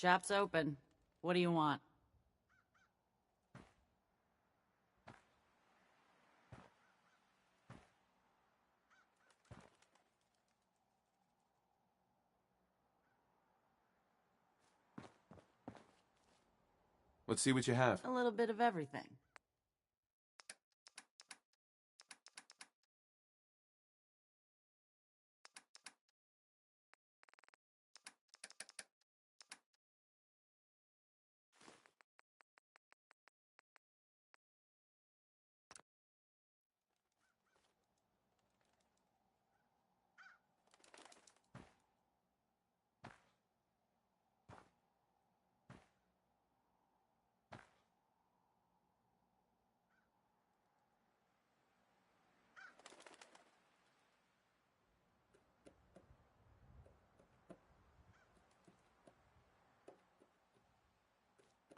Shop's open. What do you want? Let's see what you have. A little bit of everything.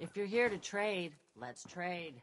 If you're here to trade, let's trade.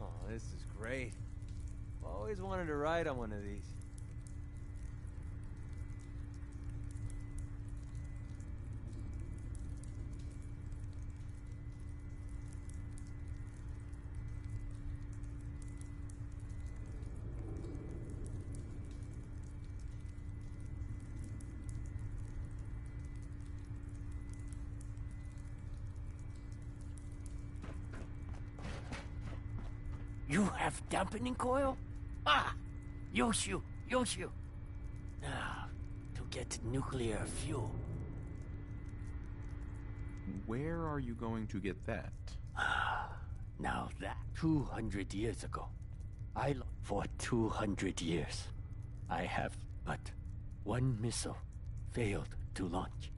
Oh, this is great. Always wanted to ride on one of these. You have dampening coil? Ah! Yoshu! Now, to get nuclear fuel. Where are you going to get that? Now that, 200 years ago. For 200 years, I have but one missile failed to launch.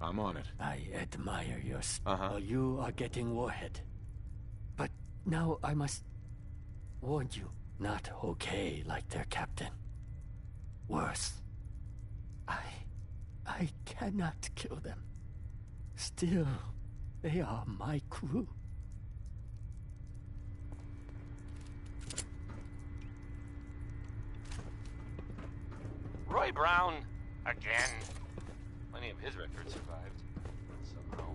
I'm on it. I admire your spirit. You are getting warhead. But now I must warn you, not okay like their captain. Worse. I cannot kill them. Still, they are my crew. Roy Brown, again. Plenty of his records survived, somehow.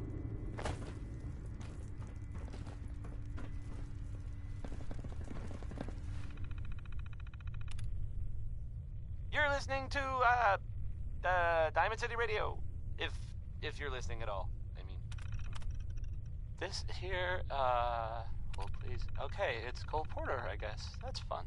You're listening to, Diamond City Radio. If you're listening at all, I mean. This here, hold please. Okay, it's Cole Porter, I guess. That's fun.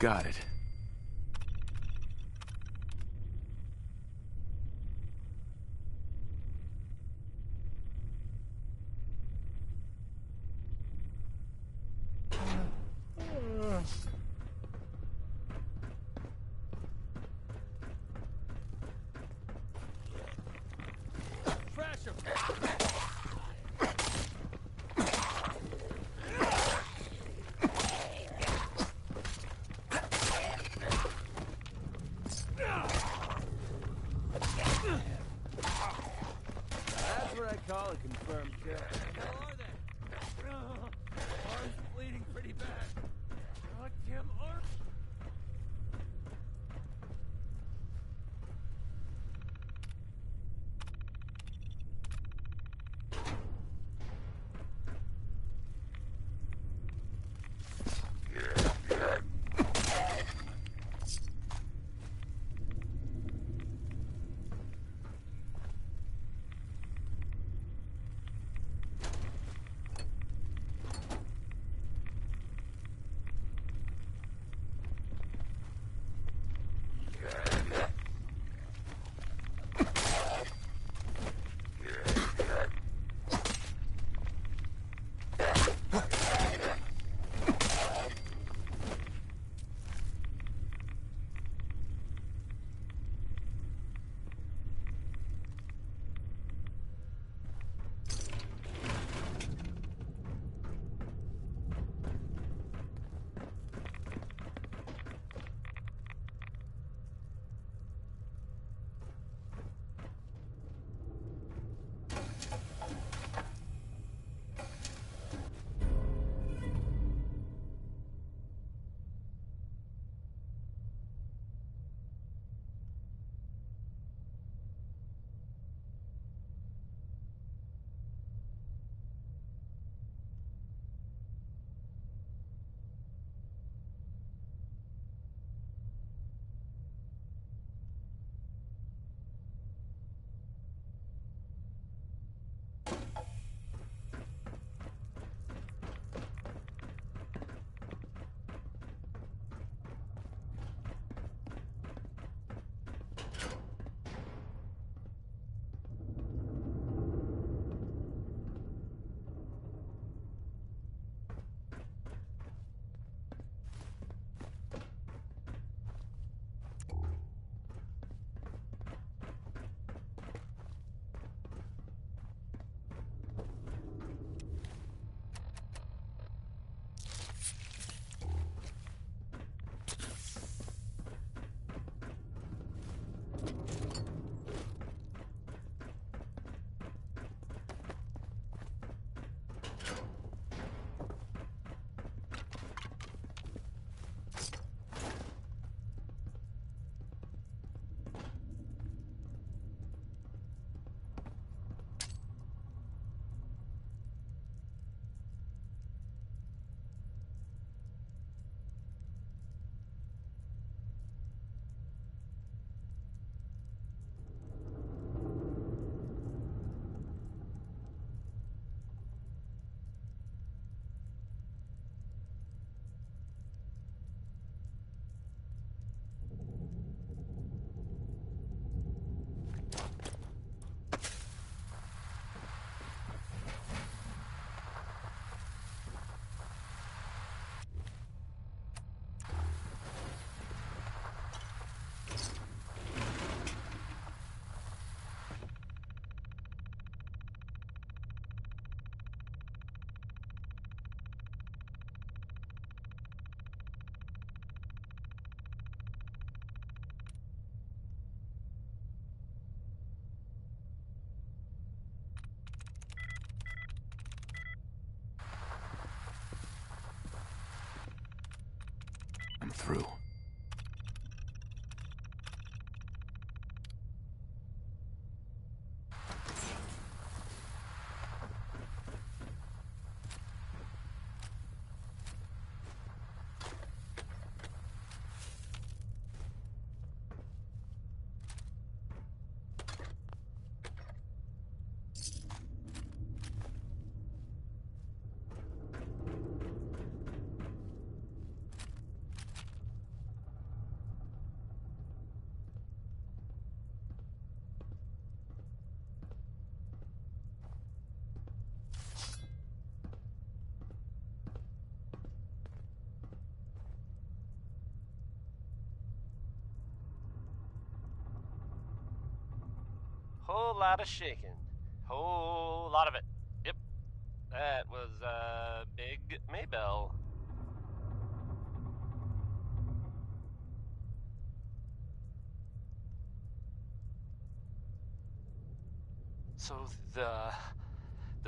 Got it. That's what I call a confirmed kill. How are they? Arm's bleeding pretty bad. Goddamn arm. I'm through. Whole lot of shaking. Whole lot of it. Yep. That was, Big Maybell. So the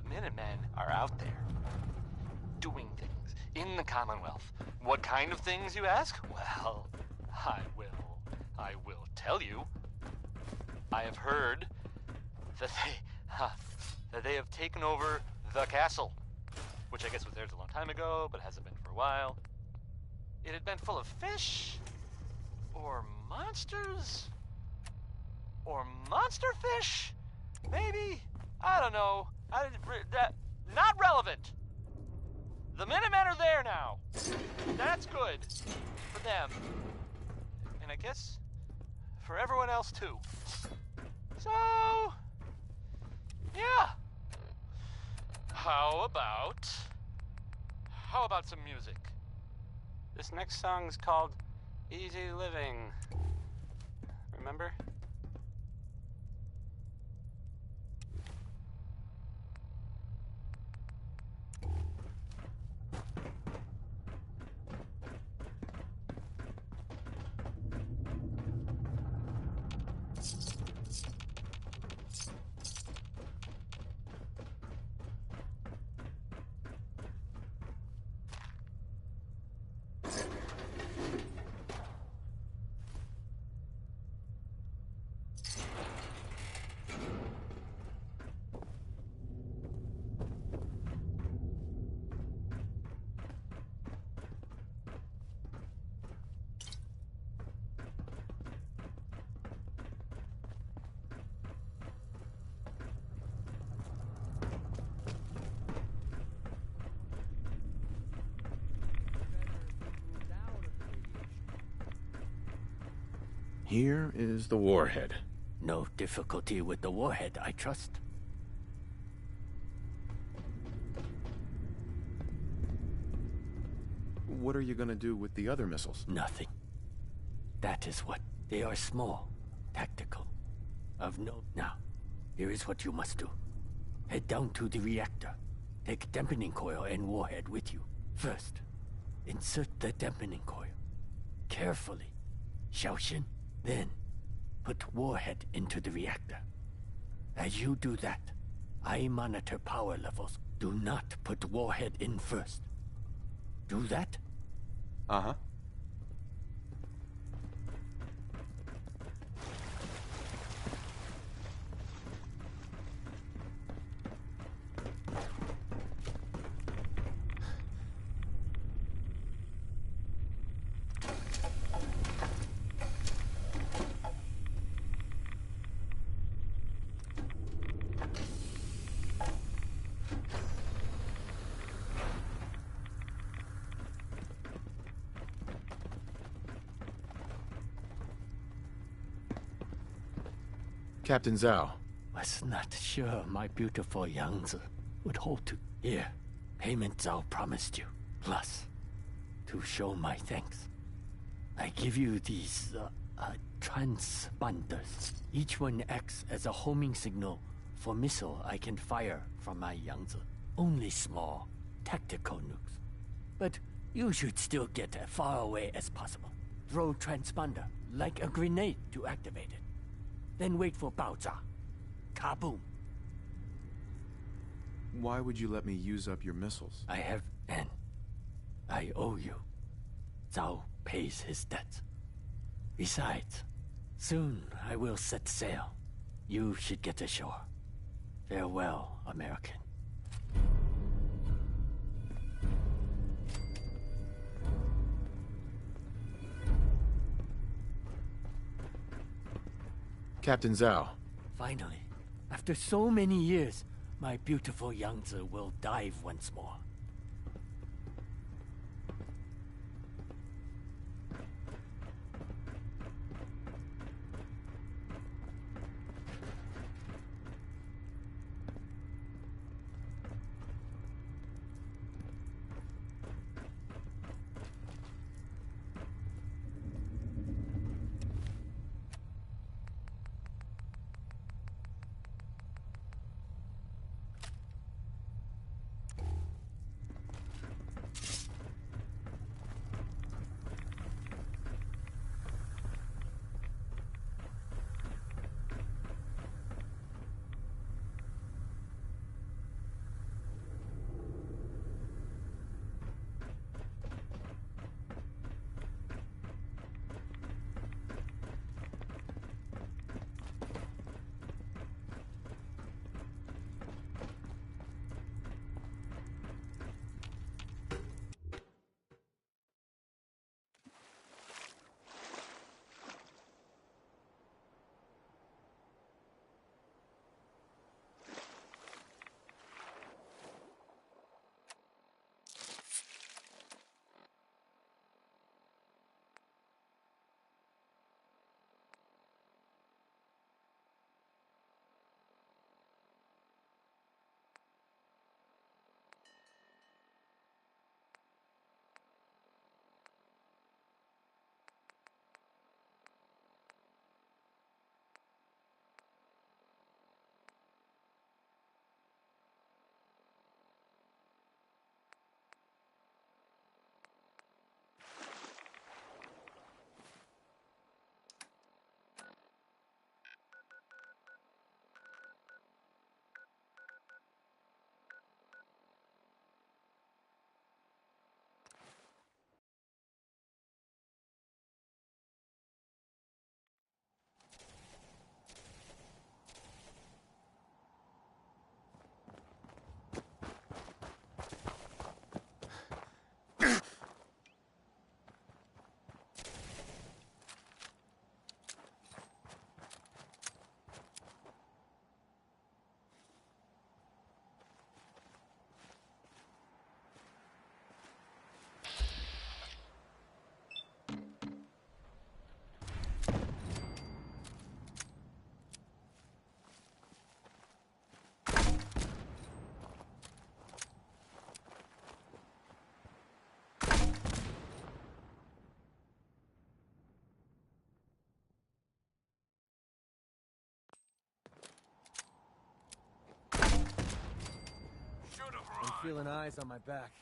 Minutemen are out there doing things in the Commonwealth. What kind of things, you ask? Well, I will tell you. I have heard that they have taken over the castle, which I guess was theirs a long time ago, but hasn't been for a while. It had been full of fish, or monsters, or monster fish, maybe. I don't know. Not relevant. The Minutemen are there now. That's good for them, and I guess for everyone else too. So, yeah. How about some music? This next song's called Easy Living. Remember? Here is the warhead. No difficulty with the warhead, I trust. What are you gonna do with the other missiles? Nothing. That is what. They are small, tactical, of no... Now, here is what you must do. Head down to the reactor. Take dampening coil and warhead with you. First, insert the dampening coil. Carefully. Xiaoxin. Then, put warhead into the reactor. As you do that, I monitor power levels. Do not put warhead in first. Do that? Uh-huh. Captain Zhao. Was not sure my beautiful Yangzi would hold to. Here, payment Zhao promised you. Plus, to show my thanks, I give you these, transponders. Each one acts as a homing signal for missile I can fire from my Yangzi. Only small, tactical nukes. But you should still get as far away as possible. Throw transponder, like a grenade, to activate it. Then wait for Baoza. Kaboom. Why would you let me use up your missiles? I have N. I owe you. Zhao pays his debts. Besides, soon I will set sail. You should get ashore. Farewell, American. Captain Zhao. Finally, after so many years, my beautiful Yangzi will dive once more. feeling eyes on my back.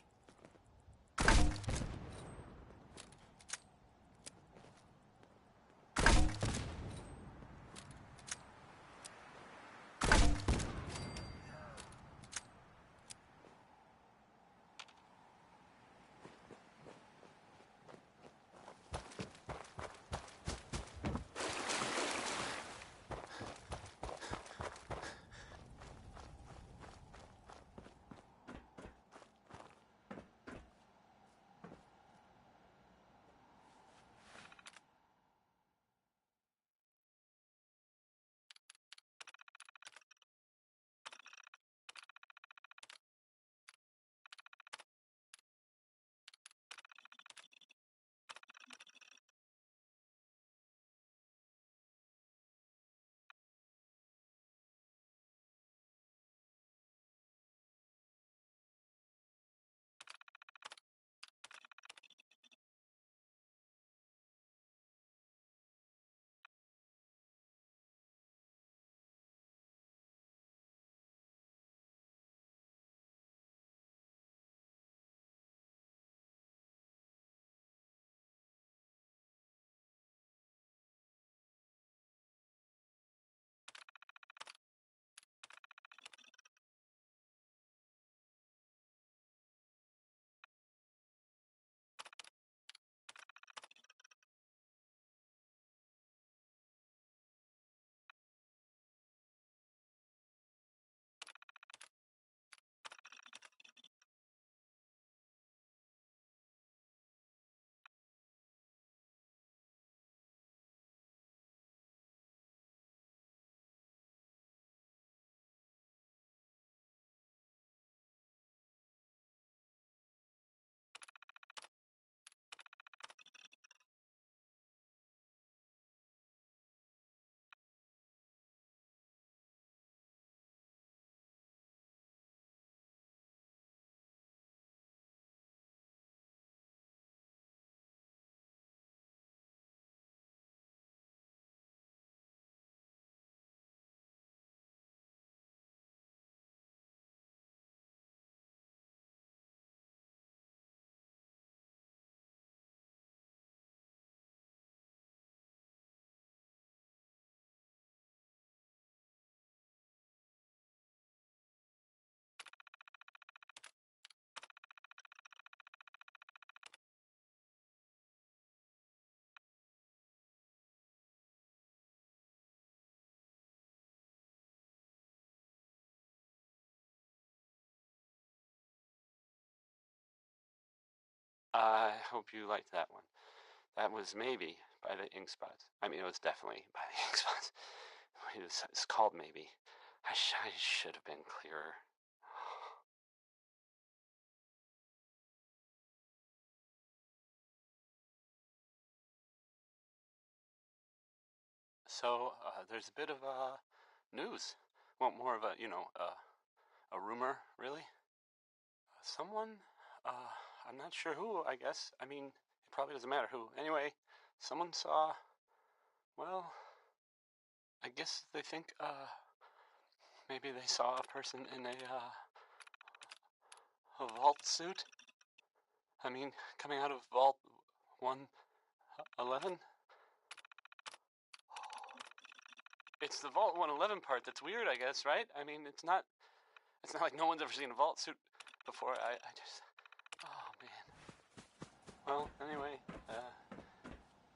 I hope you liked that one. That was maybe by the ink spots. I mean, it was definitely by the ink spots. It's called maybe. I should have been clearer. So, there's a bit of news. Well, more of a rumor, really. Someone, I'm not sure who, I guess. I mean, it probably doesn't matter who. Anyway, someone saw, well, I guess they think, maybe they saw a person in a vault suit. I mean, coming out of Vault 111? It's the Vault 111 part that's weird, I guess, right? I mean, it's not like no one's ever seen a vault suit before. I just, oh man. Well, anyway,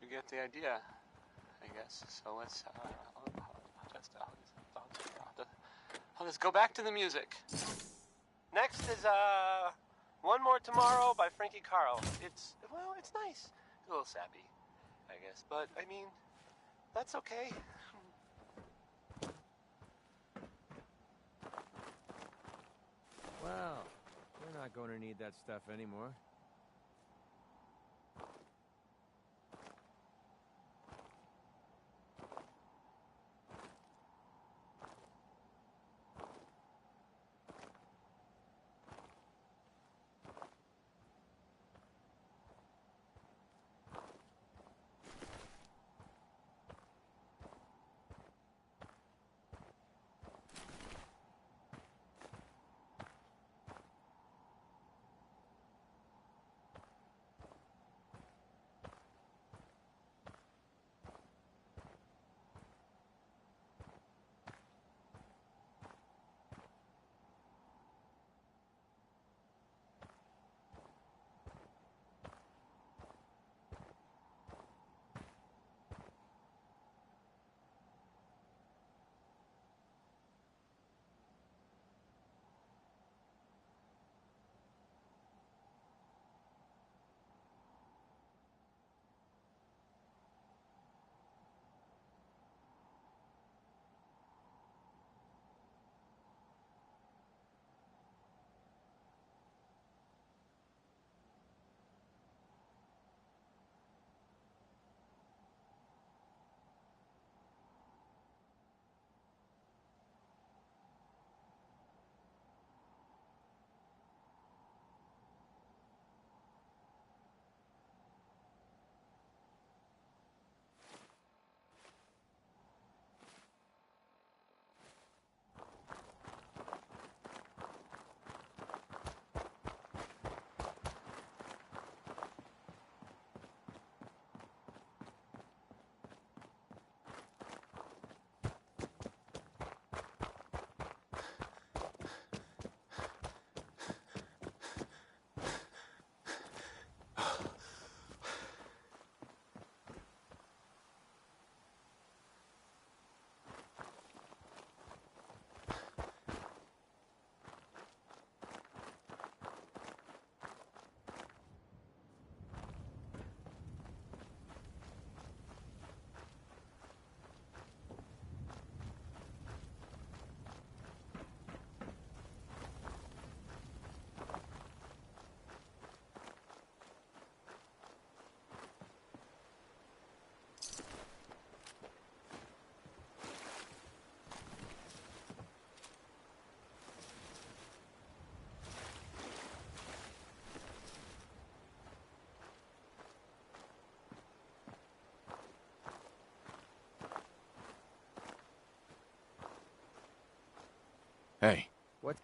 you get the idea, I guess. So let's, I'll just go back to the music. Next is, One More Tomorrow by Frankie Carl. It's nice. A little sappy, I guess. But, I mean, that's okay. Well, we're not going to need that stuff anymore. Hey. What?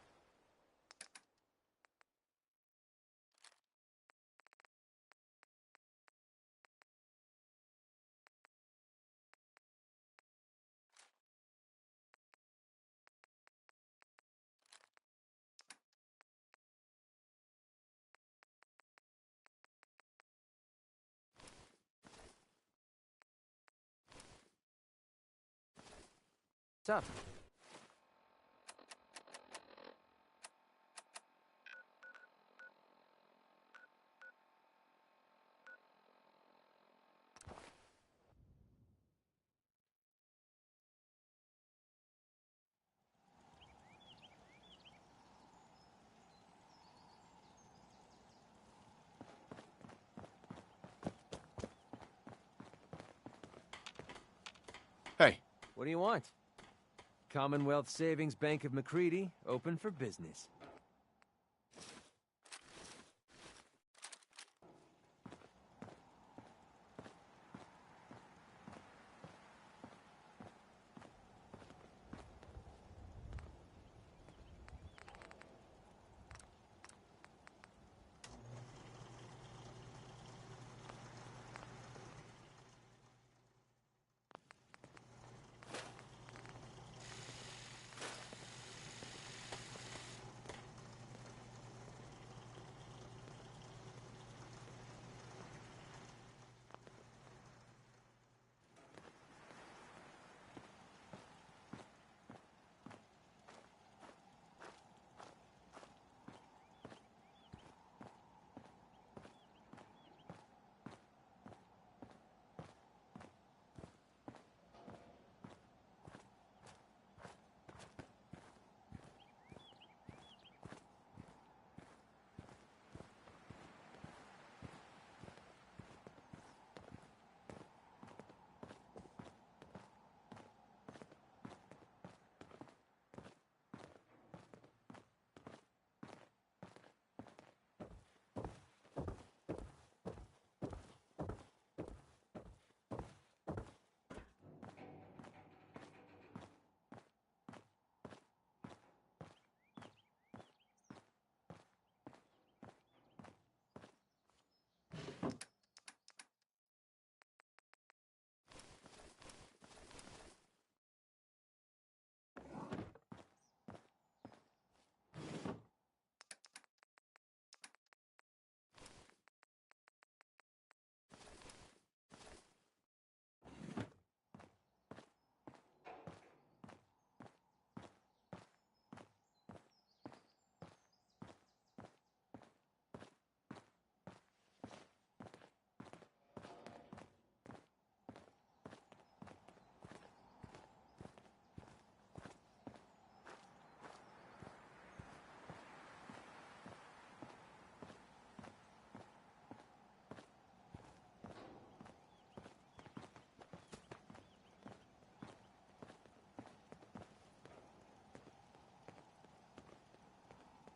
What's up? Hey. What do you want? Commonwealth Savings Bank of McCready, open for business.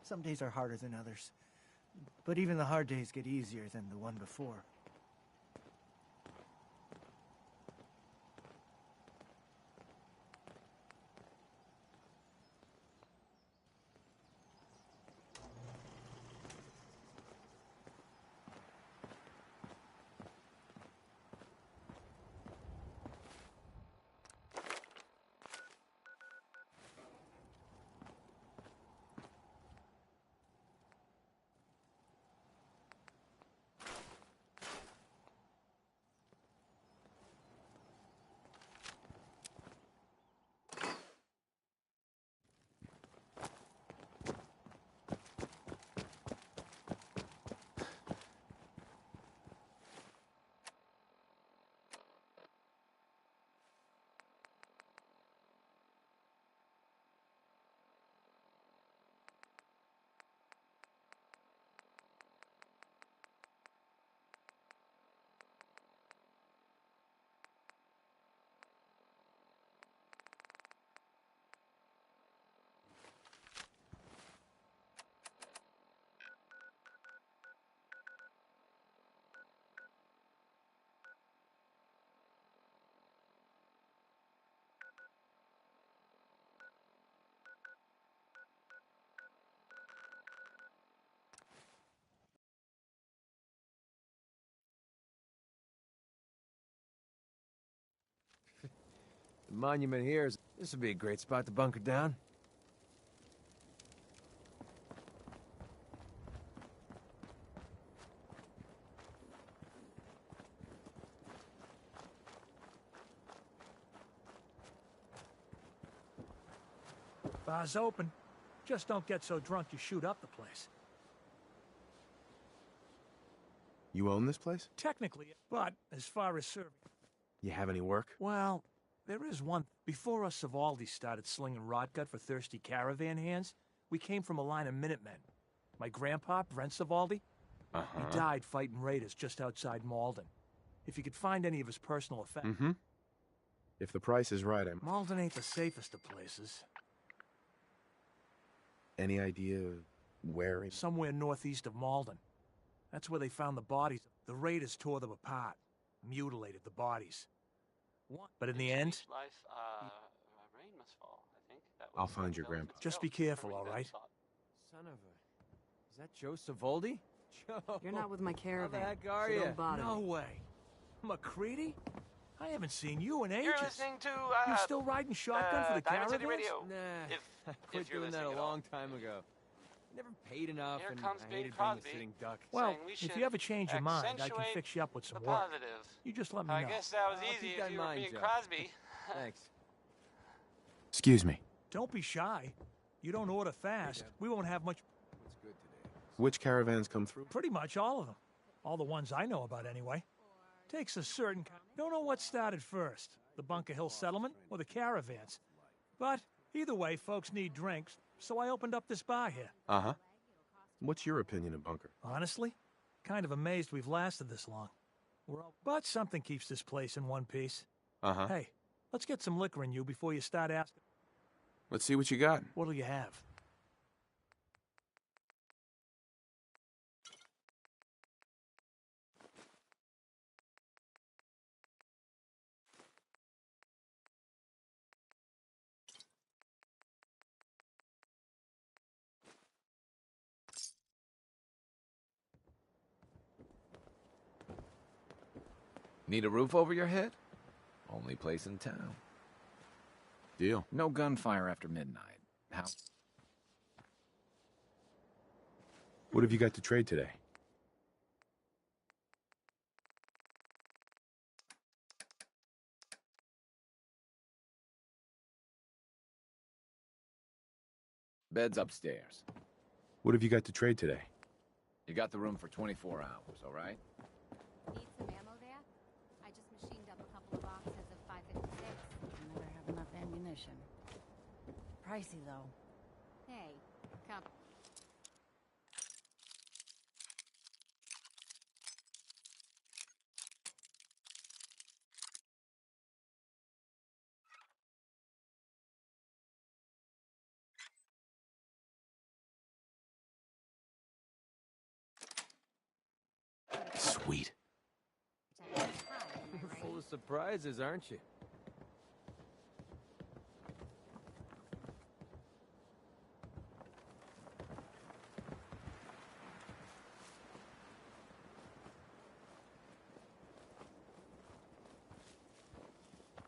Some days are harder than others, but even the hard days get easier than the one before. The monument here is... This would be a great spot to bunker down. Bar's open. Just don't get so drunk you shoot up the place. You own this place? Technically, but as far as serving... You have any work? Well, there is one. Before us Savaldis started slinging rotgut for thirsty caravan hands, we came from a line of Minutemen. My grandpa, Brent Savaldi, he died fighting raiders just outside Malden. If you could find any of his personal effects... Mm-hmm. If the price is right, I'm... Malden ain't the safest of places. Any idea where... Somewhere northeast of Malden. That's where they found the bodies. The raiders tore them apart, mutilated the bodies. But in the end... Life, rain must fall, I think. I'll find your grandpa. Just be careful, all right? Son of a... Is that Joe Savoldi? Joe! You're not with my caravan. How the heck are so you? don't bother No me. way. McCready? I haven't seen you in ages. You're listening to, You still riding shotgun for the Diamond caravans? City Radio. Nah, I If quit you're doing that listening a at all. long time ago. Never paid enough, Here and comes I Bing hated being Crosby. a sitting duck. Well, saying we if should you ever change your mind, I can accentuate fix you up with some the work. positive. You just let me I know. guess that was I'll easy keep that if in you were mind, being Joe. Crosby. Thanks. Excuse me. Don't be shy. You don't order fast, we won't have much... What's good today? Which caravans come through? Pretty much all of them. All the ones I know about, anyway. Takes a certain kind... Don't know what started first, the Bunker Hill settlement or the caravans. But either way, folks need drinks, so I opened up this bar here. Uh-huh. What's your opinion of Bunker? Honestly, kind of amazed we've lasted this long. But something keeps this place in one piece. Uh-huh. Hey, let's get some liquor in you before you start asking. Let's see what you got. What'll you have? Need a roof over your head? Only place in town. Deal. No gunfire after midnight. How? What have you got to trade today? Bed's upstairs. What have you got to trade today? You got the room for 24 hours, all right? Need some ammo there? I just machined up a couple of boxes of 556. Never have enough ammunition. Pricey, though. Hey, come. Sweet. Protect the pie, am I You're right? full of surprises, aren't you?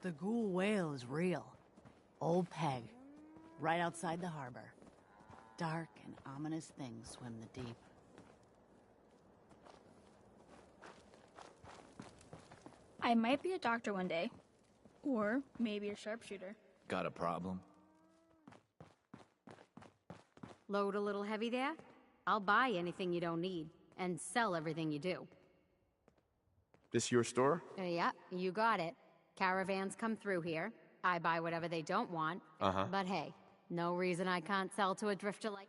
The ghoul whale is real. Old Peg. Right outside the harbor. Dark and ominous things swim the deep. I might be a doctor one day. Or maybe a sharpshooter. Got a problem? Load a little heavy there? I'll buy anything you don't need, and sell everything you do. This your store? Yeah, you got it. Caravans come through here. I buy whatever they don't want. Uh-huh. But hey, no reason I can't sell to a drifter like...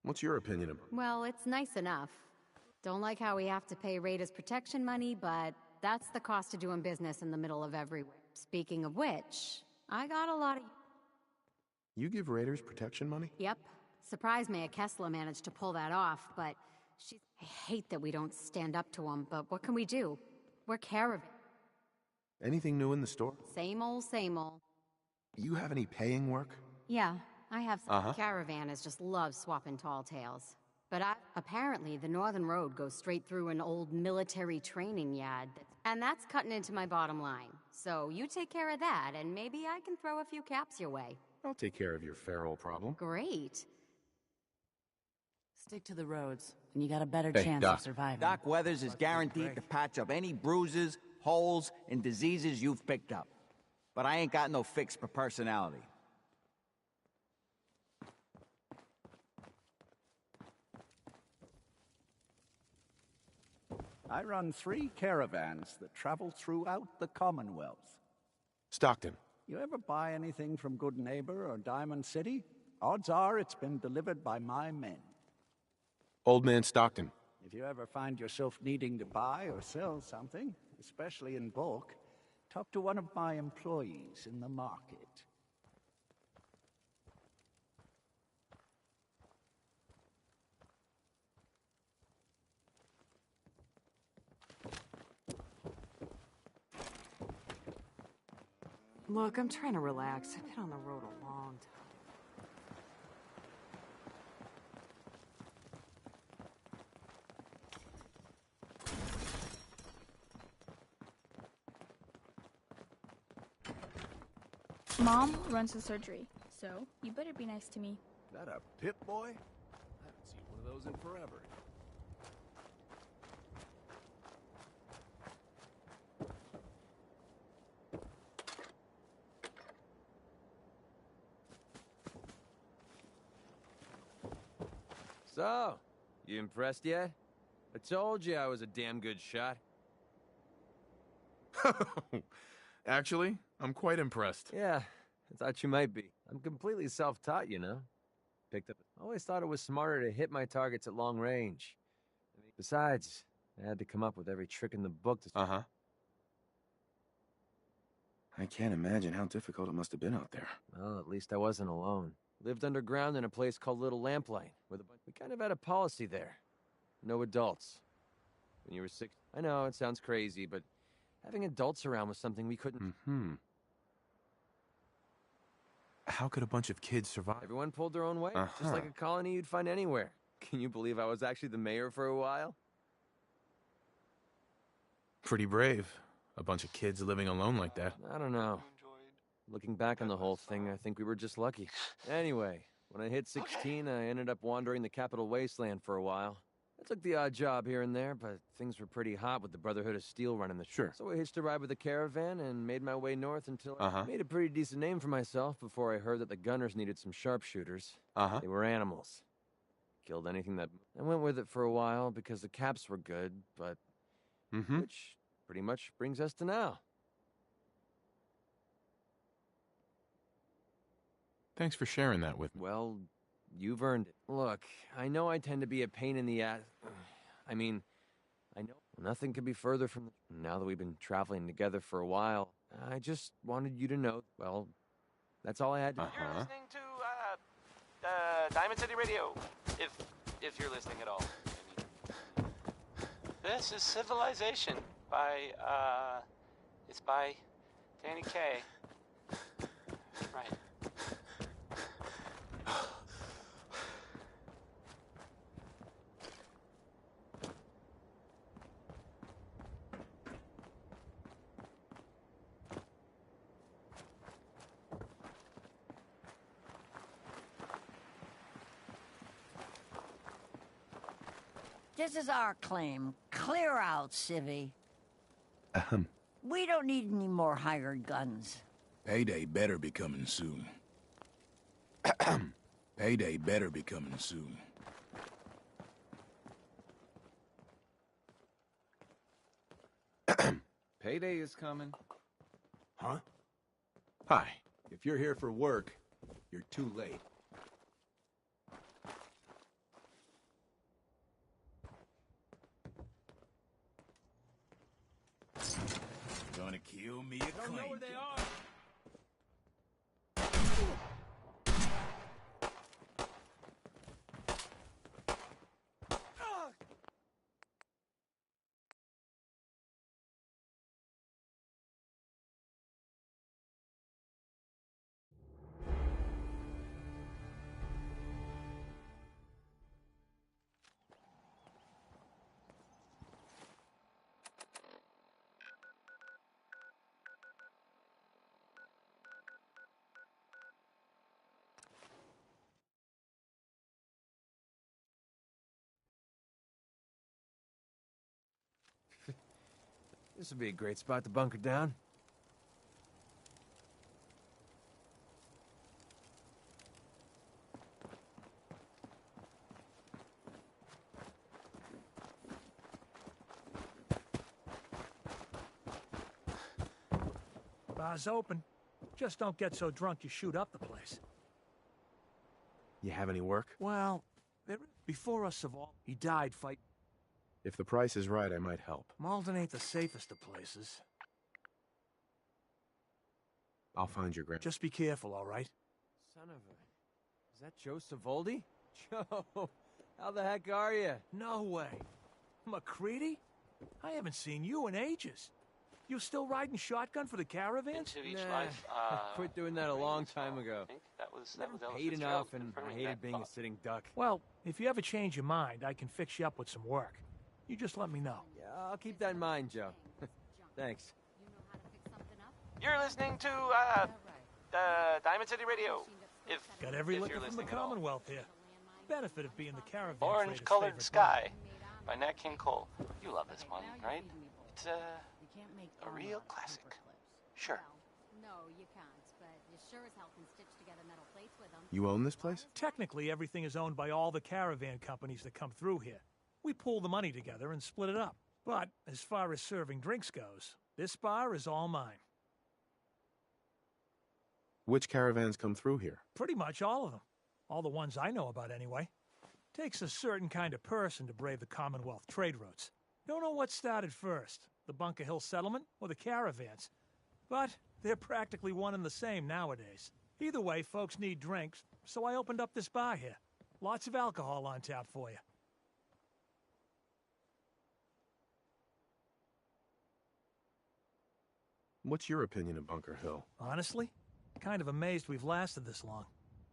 What's your opinion of... Well, it's nice enough. Don't like how we have to pay Raiders protection money, but that's the cost of doing business in the middle of everywhere. Speaking of which, I got a lot of... You give raiders protection money? Yep. Surprised Mayor Kessler managed to pull that off, but she's... I hate that we don't stand up to them, but what can we do? We're caravan. Anything new in the store? Same old, same old. You have any paying work? Yeah, I have some. Uh-huh. Caravan is just love swapping tall tales. But apparently the Northern Road goes straight through an old military training yard that's And that's cutting into my bottom line. So you take care of that, and maybe I can throw a few caps your way. I'll take care of your feral problem. Great. Stick to the roads, and you got a better Hey, chance Doc. of surviving. Doc Weathers is guaranteed to patch up any bruises, holes, and diseases you've picked up. But I ain't got no fix for personality. I run 3 caravans that travel throughout the Commonwealth. Stockton. You ever buy anything from Good Neighbor or Diamond City? Odds are it's been delivered by my men. Old Man Stockton. If you ever find yourself needing to buy or sell something, especially in bulk, talk to one of my employees in the market. Look, I'm trying to relax. I've been on the road a long time. Mom runs the surgery, so you better be nice to me. That a Pip Boy? I haven't seen one of those in forever. So, you impressed yet? I told you I was a damn good shot. Actually, I'm quite impressed. Yeah, I thought you might be. I'm completely self-taught, you know. Picked up. I always thought it was smarter to hit my targets at long range. Besides, I had to come up with every trick in the book to... Uh-huh. I can't imagine how difficult it must have been out there. Well, at least I wasn't alone. Lived underground in a place called Little Lamplight. We kind of had a policy there. No adults. When you were 6... I know, it sounds crazy, but having adults around was something we couldn't... Mm-hmm. How could a bunch of kids survive? Everyone pulled their own weight, just like a colony you'd find anywhere. Can you believe I was actually the mayor for a while? Pretty brave. A bunch of kids living alone like that. I don't know. Looking back on the whole thing, I think we were just lucky. Anyway, when I hit 16, I ended up wandering the Capital Wasteland for a while. I took the odd job here and there, but things were pretty hot with the Brotherhood of Steel running the show. Sure. So I hitched a ride with a caravan and made my way north until I made a pretty decent name for myself before I heard that the gunners needed some sharpshooters. They were animals. Killed anything that... I went with it for a while because the caps were good, but... Which pretty much brings us to now. Thanks for sharing that with me. Well, you've earned it. Look, I know I tend to be a pain in the ass. I mean, I know nothing could be further from... Now that we've been traveling together for a while, I just wanted you to know, well, that's all I had to... You're listening to, Diamond City Radio. If you're listening at all. I mean, this is Civilization by, it's by Danny Kaye. Right. This is our claim. Clear out, Civvy. Ahem. We don't need any more hired guns. Payday better be coming soon. Payday better be coming soon. Payday is coming. Huh? Hi. If you're here for work, you're too late. Gonna kill me a I don't know where they are. This would be a great spot to bunker down. Bar's open. Just don't get so drunk you shoot up the place. You have any work? Well, before us of all, he died fighting. If the price is right, I might help. Malden ain't the safest of places. I'll find your grand. Just be careful, all right? Son of a... Is that Joe Savoldi? Joe, how the heck are you? No way. McCready? I haven't seen you in ages. You still riding shotgun for the caravans? Nah, I quit doing that a long time ago. Never paid enough, and I hated being a sitting duck. Well, if you ever change your mind, I can fix you up with some work. You just let me know. Yeah, I'll keep that in mind, Joe. Thanks. You're listening to, Diamond City Radio. Got every if liquor you're from the listening at all. Commonwealth here. Benefit of being the caravan. Orange-Colored Sky by Nat King Cole. You love this one, right? It's, a real classic. Sure. No, you can't, but you sure as hell can stitch together metal plates with them. You own this place? Technically, everything is owned by all the caravan companies that come through here. We pool the money together and split it up. But as far as serving drinks goes, this bar is all mine. Which caravans come through here? Pretty much all of them. All the ones I know about, anyway. Takes a certain kind of person to brave the Commonwealth trade routes. Don't know what started first, the Bunker Hill settlement or the caravans. But they're practically one and the same nowadays. Either way, folks need drinks, so I opened up this bar here. Lots of alcohol on tap for you. What's your opinion of Bunker Hill? Honestly, kind of amazed we've lasted this long.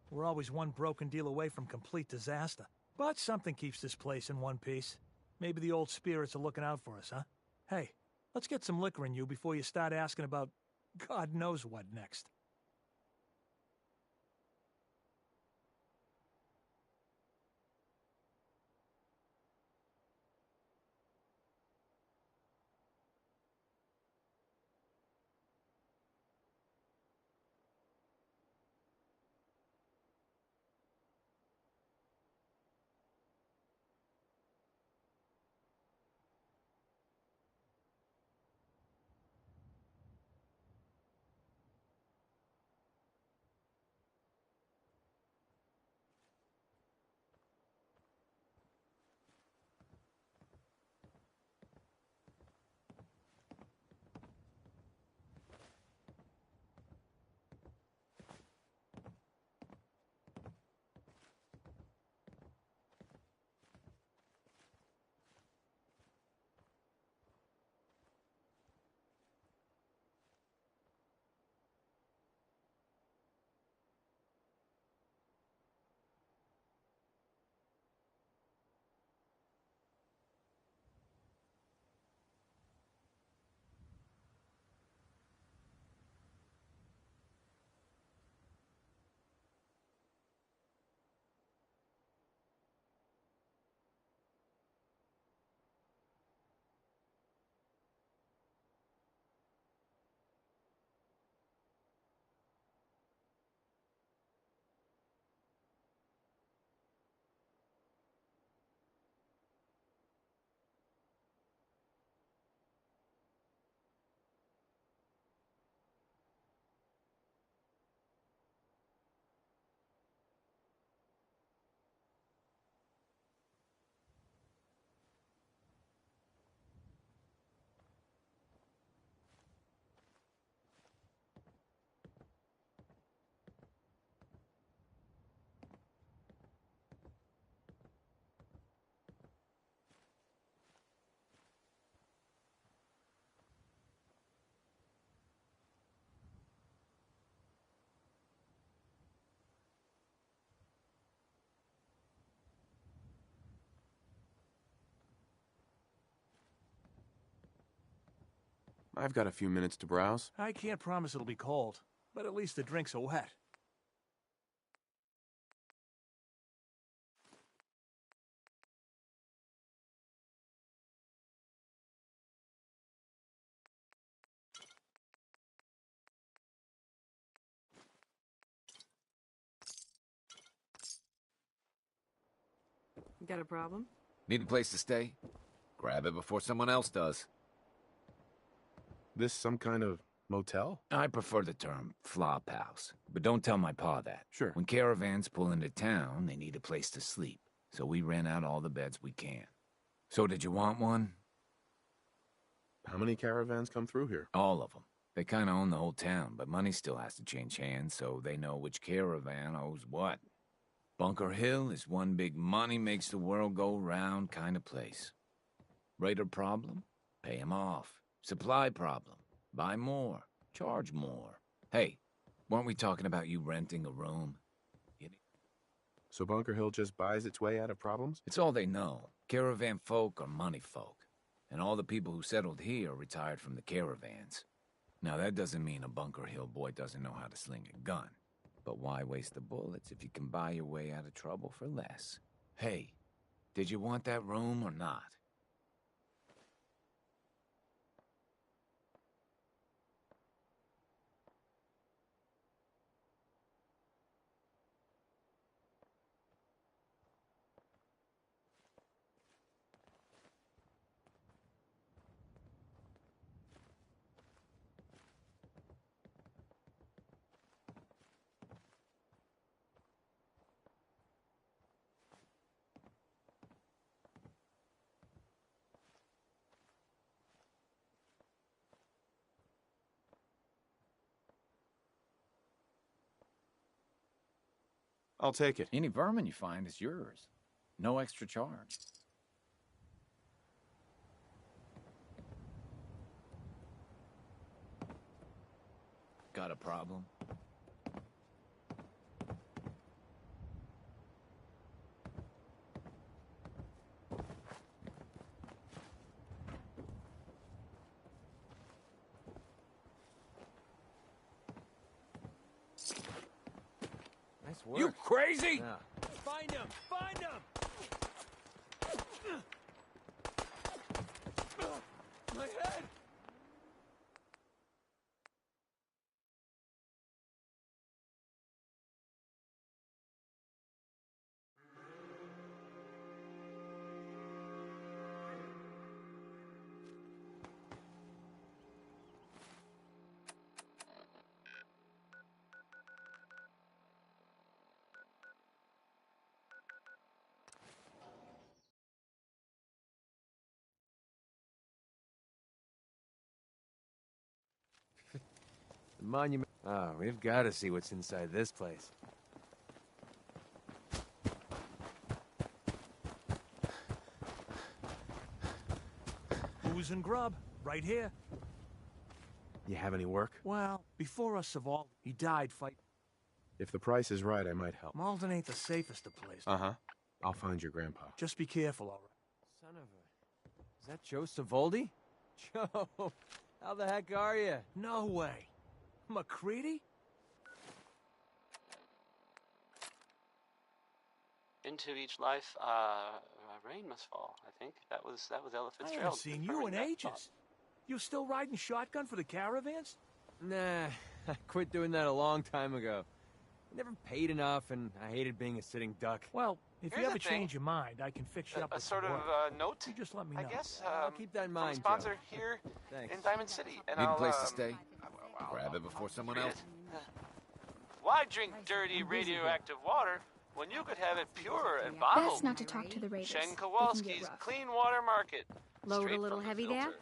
We're always one broken deal away from complete disaster. But something keeps this place in one piece. Maybe the old spirits are looking out for us, huh? Hey, let's get some liquor in you before you start asking about God knows what next. I've got a few minutes to browse. I can't promise it'll be cold, but at least the drinks are wet. Got a problem? Need a place to stay? Grab it before someone else does. This some kind of motel? I prefer the term flop house, but don't tell my pa that. Sure. When caravans pull into town, they need a place to sleep, so we rent out all the beds we can. So did you want one? How many caravans come through here? All of them. They kind of own the whole town, but money still has to change hands, so they know which caravan owes what. Bunker Hill is one big money makes the world go round kind of place. Raider problem? Pay him off. Supply problem? Buy more. Charge more. Hey, weren't we talking about you renting a room? So Bunker Hill just buys its way out of problems? It's all they know. Caravan folk are money folk. And all the people who settled here retired from the caravans. Now, that doesn't mean a Bunker Hill boy doesn't know how to sling a gun. But why waste the bullets if you can buy your way out of trouble for less? Hey, did you want that room or not? I'll take it. Any vermin you find is yours. No extra charge. Got a problem? Nice work. You crazy? Yeah. Find him! Find him! My head! The monument. Oh, we've got to see what's inside this place. Booze and grub, right here. You have any work? Well, before us of all, he died fighting. If the price is right, I might help. Malden ain't the safest of places. Uh-huh. I'll find your grandpa. Just be careful, all right? Son of a... Is that Joe Savoldi? Joe, how the heck are you? No way. McCready? Into each life, rain must fall. I think that was Ella I Fitzgerald. haven't seen you in ages. You still riding shotgun for the caravans? Nah, I quit doing that a long time ago. I never paid enough, and I hated being a sitting duck. Well, if Here's you ever the thing. change your mind, I can fix you up A with sort some of work. note. You just let me know. I guess. I'll keep that in mind, From a sponsor Joe. here Thanks. in Diamond City, and Need I'll a place to stay? Grab it before someone read else. it. Why drink dirty radioactive water when you could have it pure and bottled? Best not to talk to the Raiders. Shen They can get Kowalski's rough. Clean Water Market. Load Straight a little from the heavy filter. there?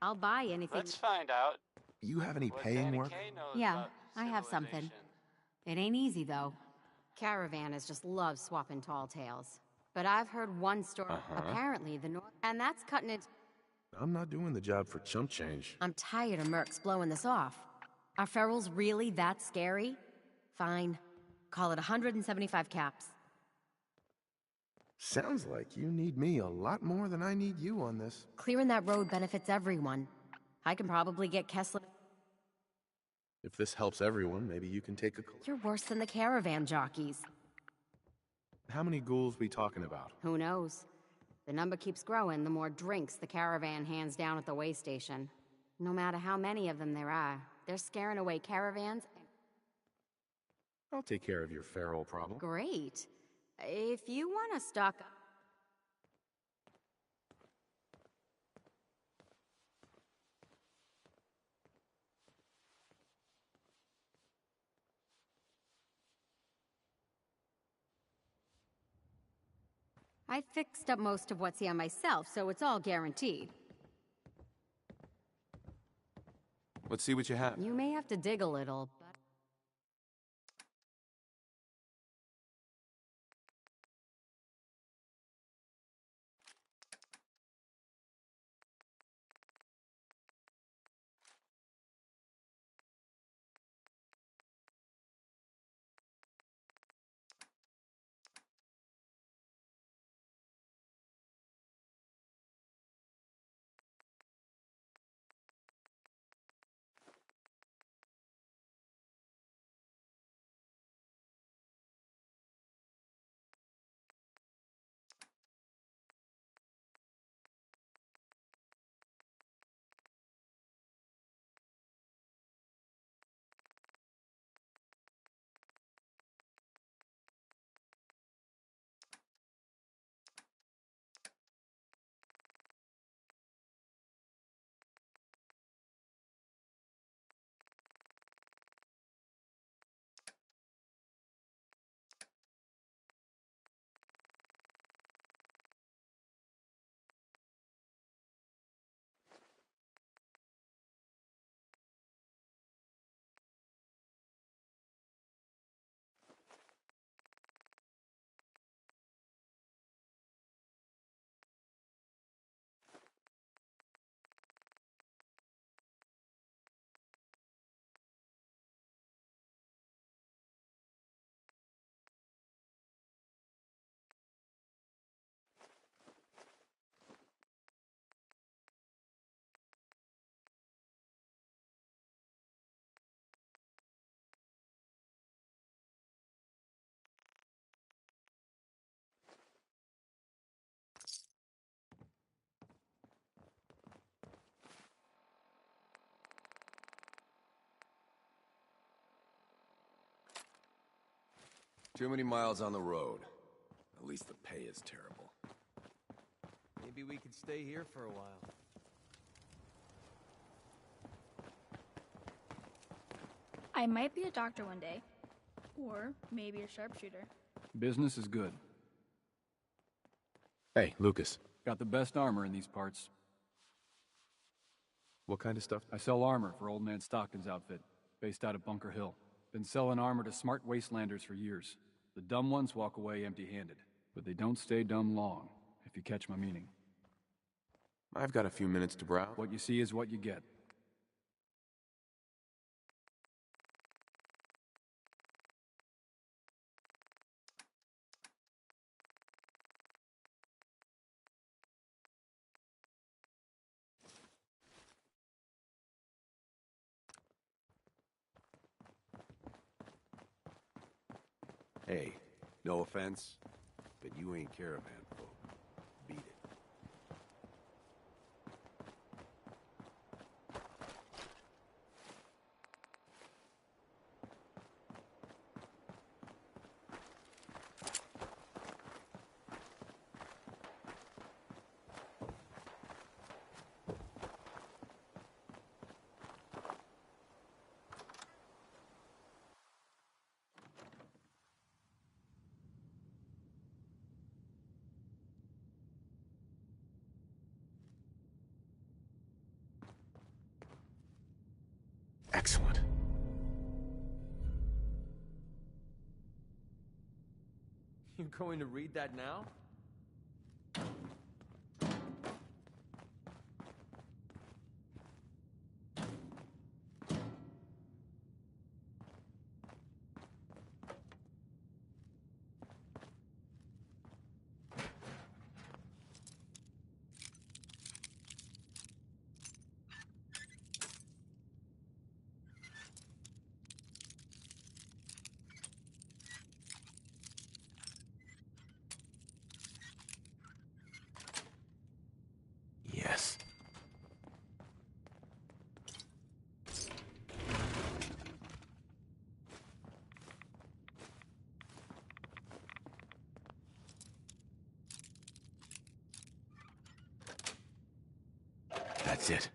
I'll buy anything. Let's find out. You have any what paying Danny work? Kaye knows Yeah, about I have something. It ain't easy, though. Caravanners just love swapping tall tales. But I've heard one story. Apparently, the North... And that's cutting it... I'm not doing the job for chump change. I'm tired of mercs blowing this off. Are ferals really that scary? Fine. Call it 175 caps. Sounds like you need me a lot more than I need you on this. Clearing that road benefits everyone. I can probably get Kessler... If this helps everyone, maybe you can take a... You're worse than the caravan jockeys. How many ghouls we talking about? Who knows? The number keeps growing the more drinks the caravan hands down at the way station. No matter how many of them there are, they're scaring away caravans. I'll take care of your feral problem. Great. If you want to stock... I fixed up most of what's here myself, so it's all guaranteed. Let's see what you have. You may have to dig a little, but... Too many miles on the road. At least the pay is terrible. Maybe we could stay here for a while. I might be a doctor one day. Or maybe a sharpshooter. Business is good. Hey, Lucas. Got the best armor in these parts. What kind of stuff? I sell armor for Old Man Stockton's outfit, based out of Bunker Hill. Been selling armor to smart wastelanders for years. The dumb ones walk away empty-handed, but they don't stay dumb long, if you catch my meaning. I've got a few minutes to browse. What you see is what you get. Hey, no offense, but you ain't caravan folk. Beat it. Excellent. You going to read that now? Yes. That's it.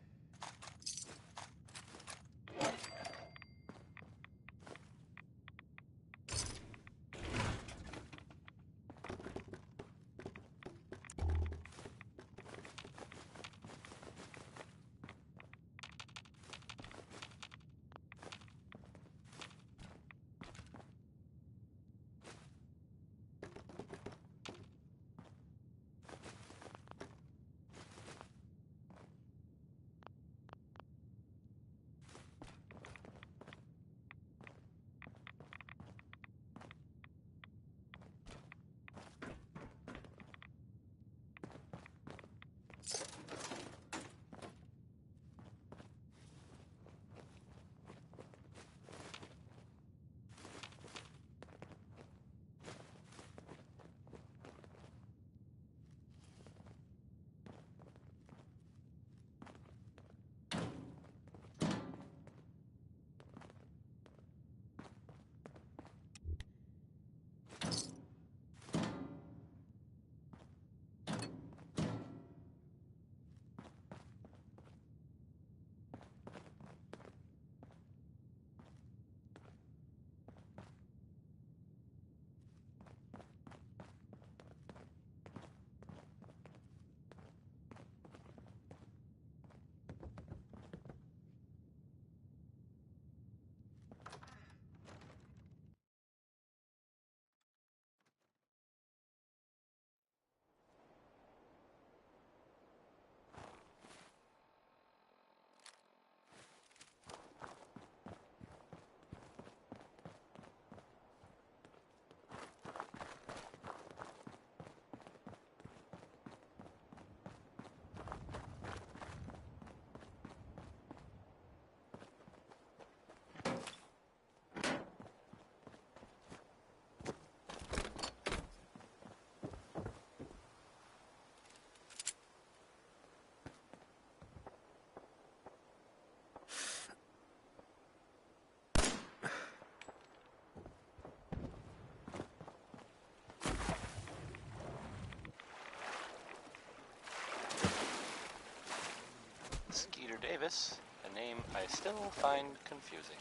Davis, a name I still find confusing.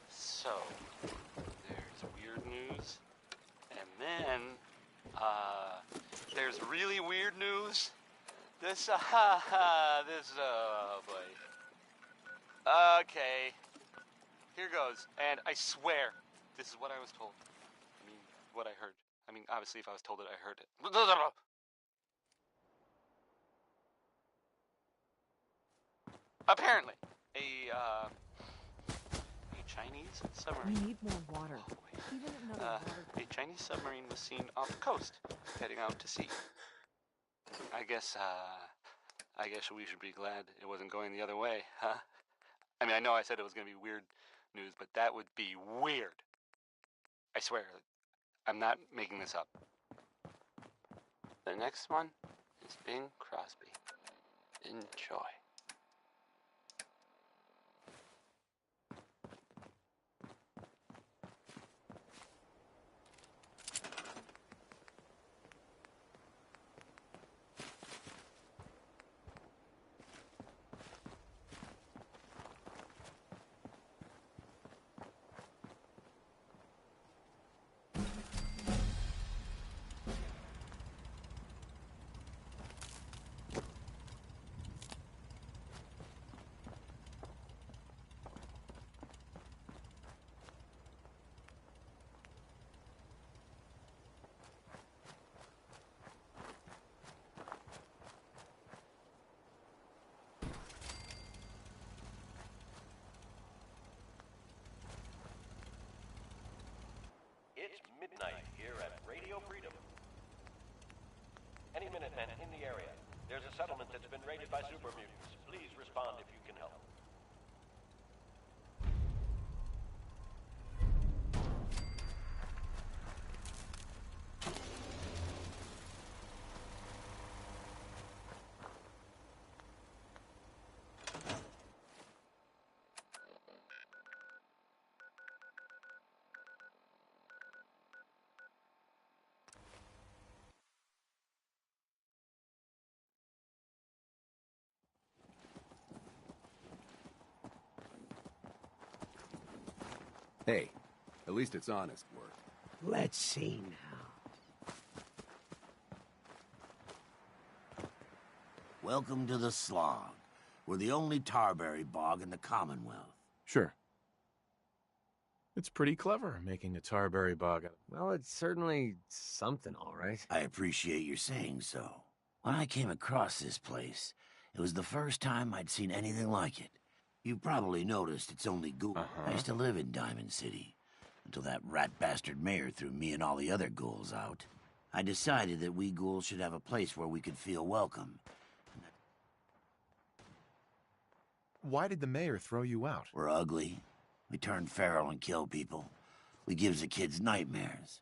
So, there's weird news, and then, there's really weird news. Oh boy. Okay, here goes, and I swear, this is what I was told. I mean, what I heard. I mean, obviously, if I was told it, I heard it. Apparently, a Chinese submarine. We need more water. Even another water. A Chinese submarine was seen off the coast, heading out to sea. I guess we should be glad it wasn't going the other way, huh? I mean, I know I said it was going to be weird news, but that would be weird. I swear, I'm not making this up. The next one is Bing Crosby. Enjoy. It's midnight here at Radio Freedom. Any Minutemen in the area. There's a settlement that's been raided by super mutants. Please respond if you can help. Hey, at least it's honest work. Let's see now. Welcome to the Slog. We're the only tarberry bog in the Commonwealth. Sure. It's pretty clever, making a tarberry bog. Well, it's certainly something, all right. I appreciate your saying so. When I came across this place, it was the first time I'd seen anything like it. You probably noticed it's only ghouls. I used to live in Diamond City, until that rat bastard mayor threw me and all the other ghouls out. I decided that we ghouls should have a place where we could feel welcome. Why did the mayor throw you out? We're ugly. We turn feral and kill people. We gives the kids nightmares.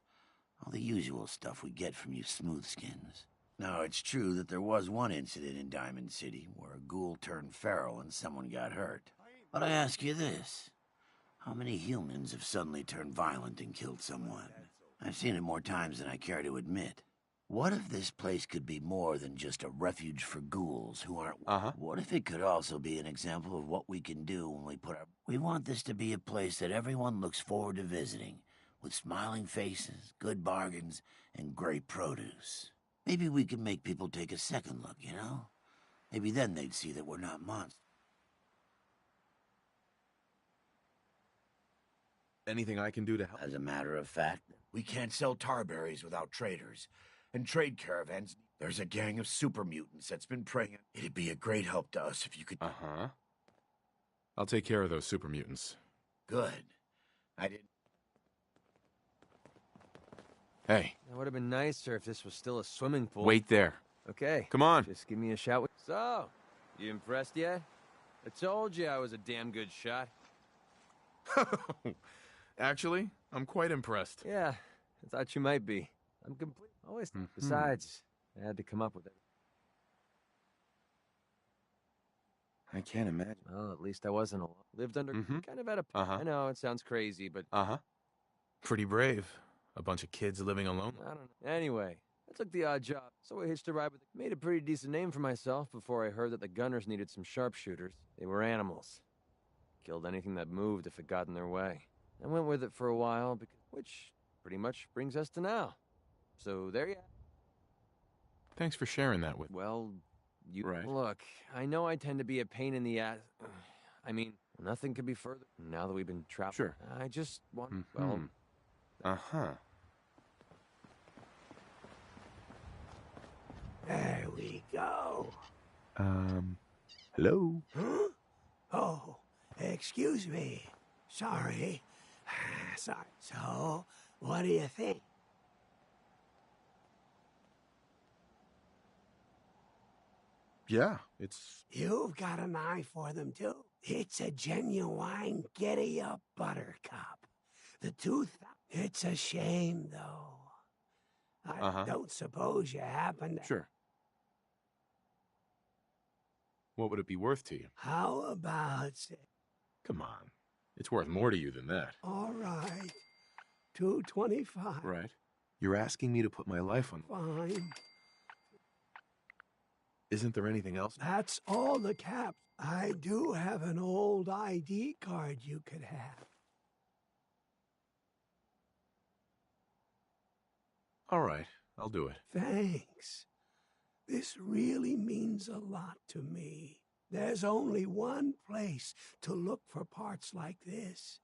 All the usual stuff we get from you smoothskins. Now, it's true that there was one incident in Diamond City where a ghoul turned feral and someone got hurt. But I ask you this. How many humans have suddenly turned violent and killed someone? I've seen it more times than I care to admit. What if this place could be more than just a refuge for ghouls who aren't... What if it could also be an example of what we can do when we put our... We want this to be a place that everyone looks forward to visiting, with smiling faces, good bargains, and great produce. Maybe we can make people take a second look, you know? Maybe then they'd see that we're not monsters. Anything I can do to help? As a matter of fact, we can't sell tarberries without traders. And trade caravans, there's a gang of super mutants that's been preying. It'd be a great help to us if you could... I'll take care of those super mutants. Good. I didn't... Hey. It would have been nicer if this was still a swimming pool. Wait there. Okay. Come on. Just give me a shot. So, you impressed yet? I told you I was a damn good shot. Actually, I'm quite impressed. Yeah, I thought you might be. I'm complete. Always. Besides, I had to come up with it. I can't imagine. Well, at least I wasn't alone. Lived under kind of at a... I know, it sounds crazy, but... Pretty brave. A bunch of kids living alone? I don't know. Anyway, I took the odd job, so I hitched a ride with made a pretty decent name for myself before I heard that the gunners needed some sharpshooters. They were animals. Killed anything that moved if it got in their way. I went with it for a while, which pretty much brings us to now. So there you are. Thanks for sharing that with me. Well, you... Right. Look, I know I tend to be a pain in the ass. I mean, nothing could be further. Now that we've been trapped... Sure. I just want... Mm-hmm. Well... Uh-huh. There we go. Hello? Huh? Oh, excuse me. Sorry. Sorry. So, what do you think? Yeah, it's... You've got an eye for them, too. It's a genuine giddy-up buttercup. The tooth... It's a shame, though. I don't suppose you happen to... Sure. What would it be worth to you? How about... Come on. It's worth more to you than that. All right. $2.25. Right. You're asking me to put my life on... Fine. Isn't there anything else? That's all the caps. I do have an old ID card you could have. All right, I'll do it. Thanks. This really means a lot to me. There's only one place to look for parts like this.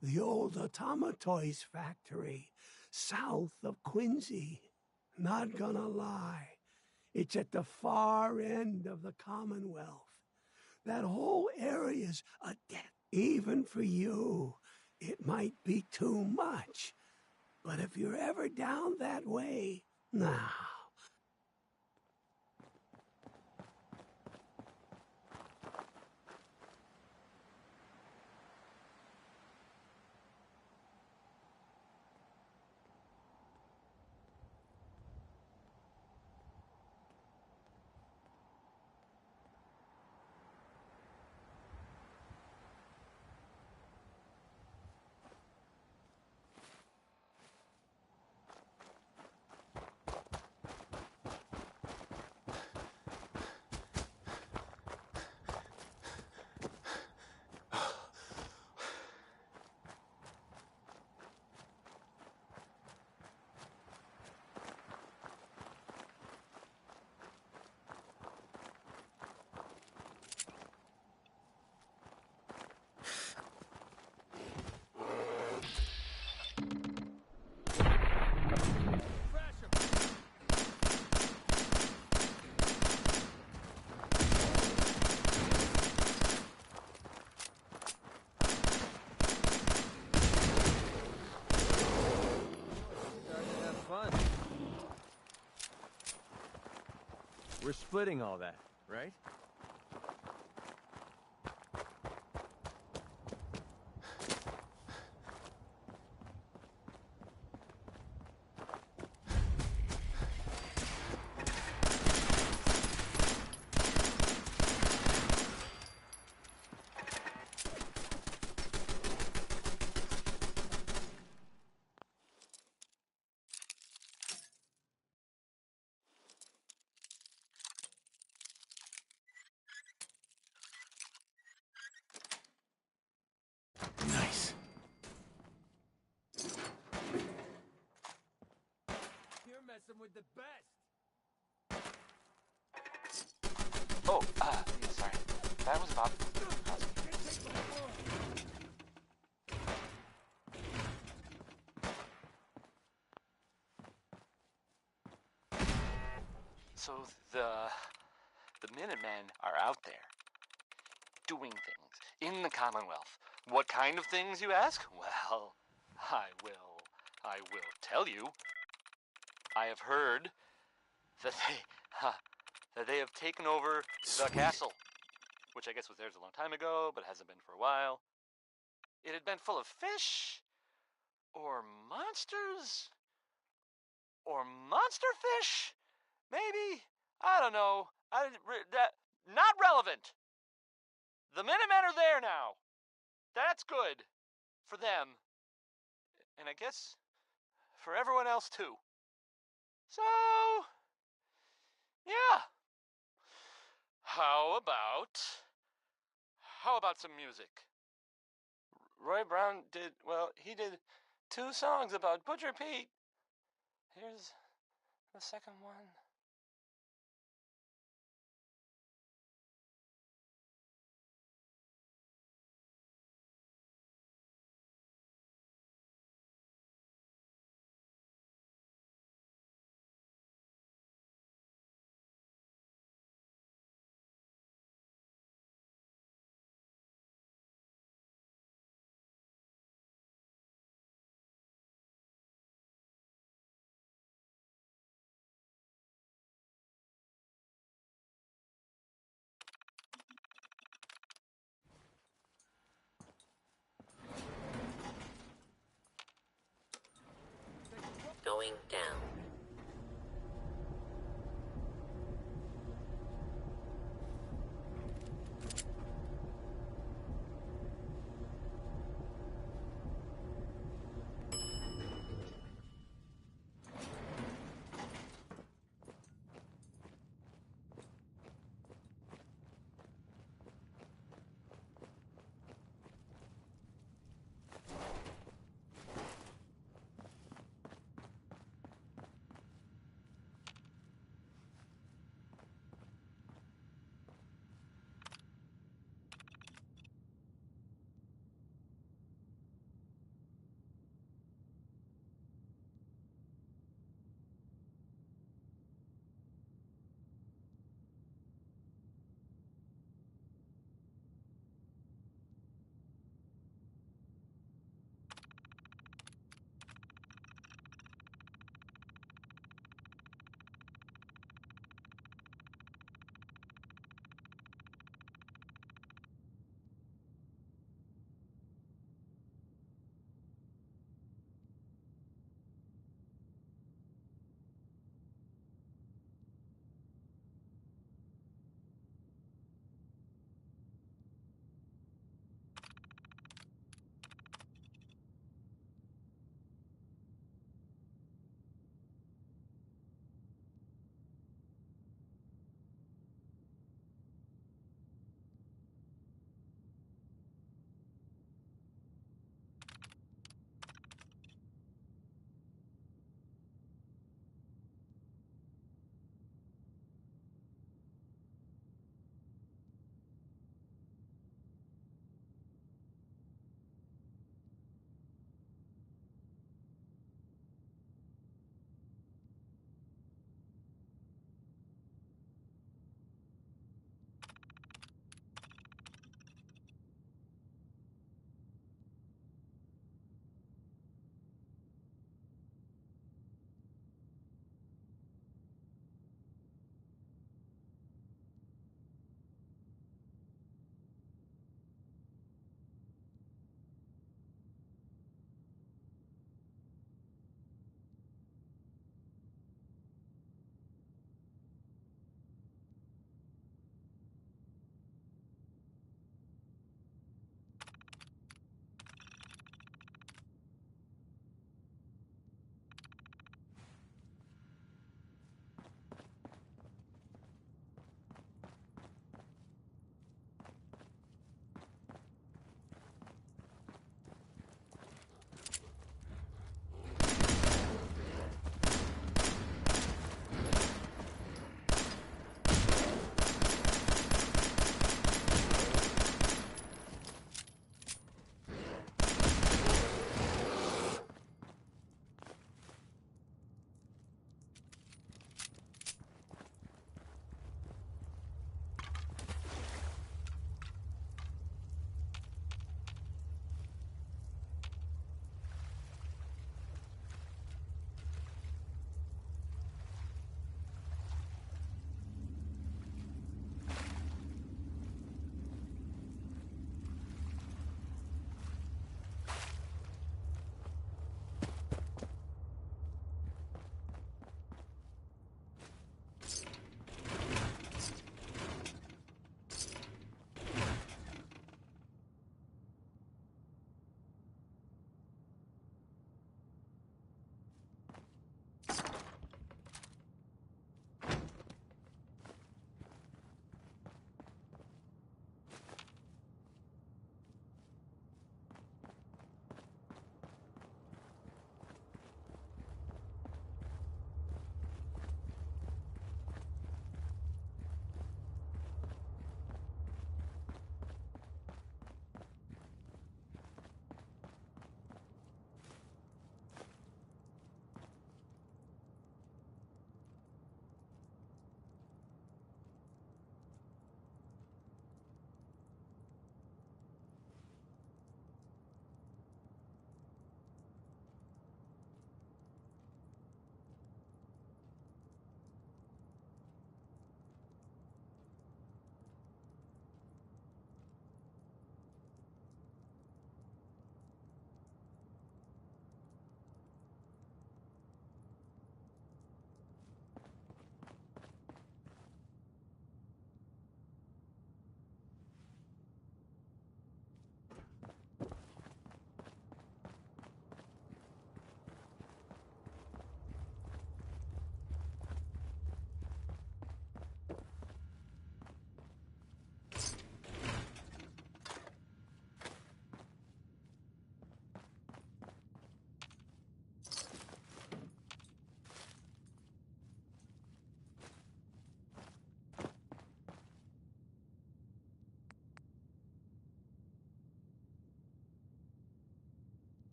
The old Automatoys factory, south of Quincy. Not gonna lie, it's at the far end of the Commonwealth. That whole area's a death. Even for you, it might be too much. But if you're ever down that way, now... We're splitting all that, right? Nice. You're messing with the best. Oh, sorry. That was Bob. So the Minutemen are out there doing things in the Commonwealth. What kind of things, you ask? Well, I will tell you. I have heard that they have taken over the castle, which I guess was theirs a long time ago, but hasn't been for a while. It had been full of fish, or monsters, or monster fish, maybe. I don't know. Not relevant. The Minutemen are there now. That's good for them, and I guess for everyone else too. So, yeah. How about some music? Roy Brown he did 2 songs about Butcher Pete. Here's the second one. Going down.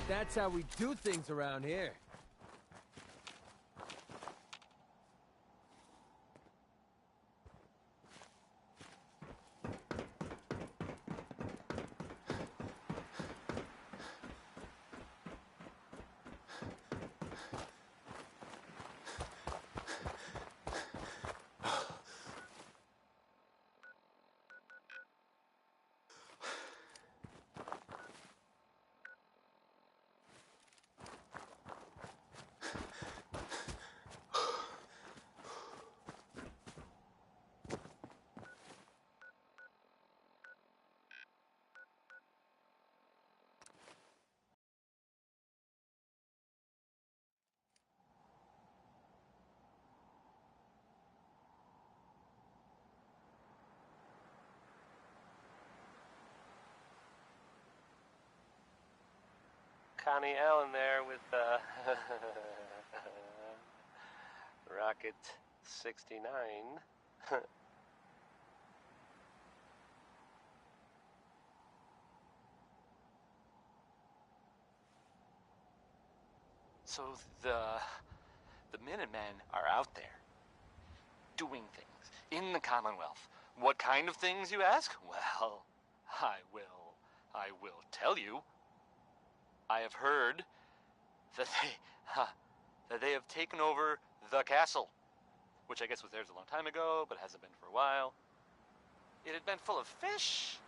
That's how we do things around here. Connie Allen there with Rocket 69. So the Minutemen are out there doing things in the Commonwealth. What kind of things, you ask? Well, I will tell you. I have heard that they have taken over the castle, which I guess was theirs a long time ago, but hasn't been for a while. It had been full of fish,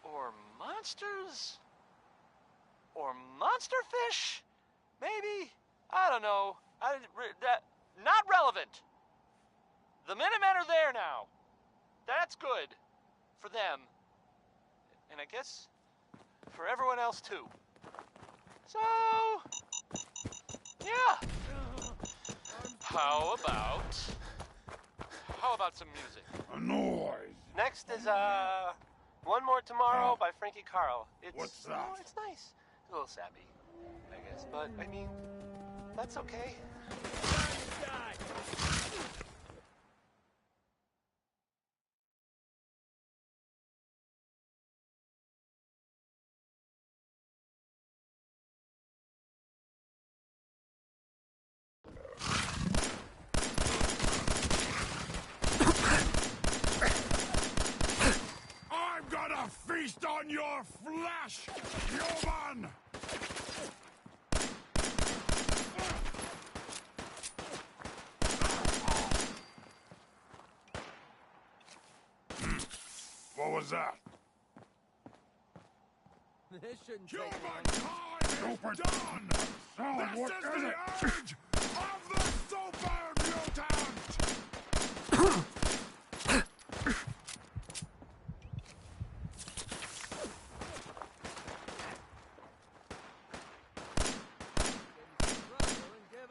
or monsters, or monster fish, maybe. I don't know. Not relevant. The Minutemen are there now. That's good for them, and I guess for everyone else too. So, yeah. How about some music? A noise. Next is One More Tomorrow by Frankie Carl. What's that? It's nice. A little sappy, I guess, but I mean, that's okay. I'm gonna feast on your flesh, human! What was that? This shouldn't Human take long. time is done! This what is is the it? age of the super mutant!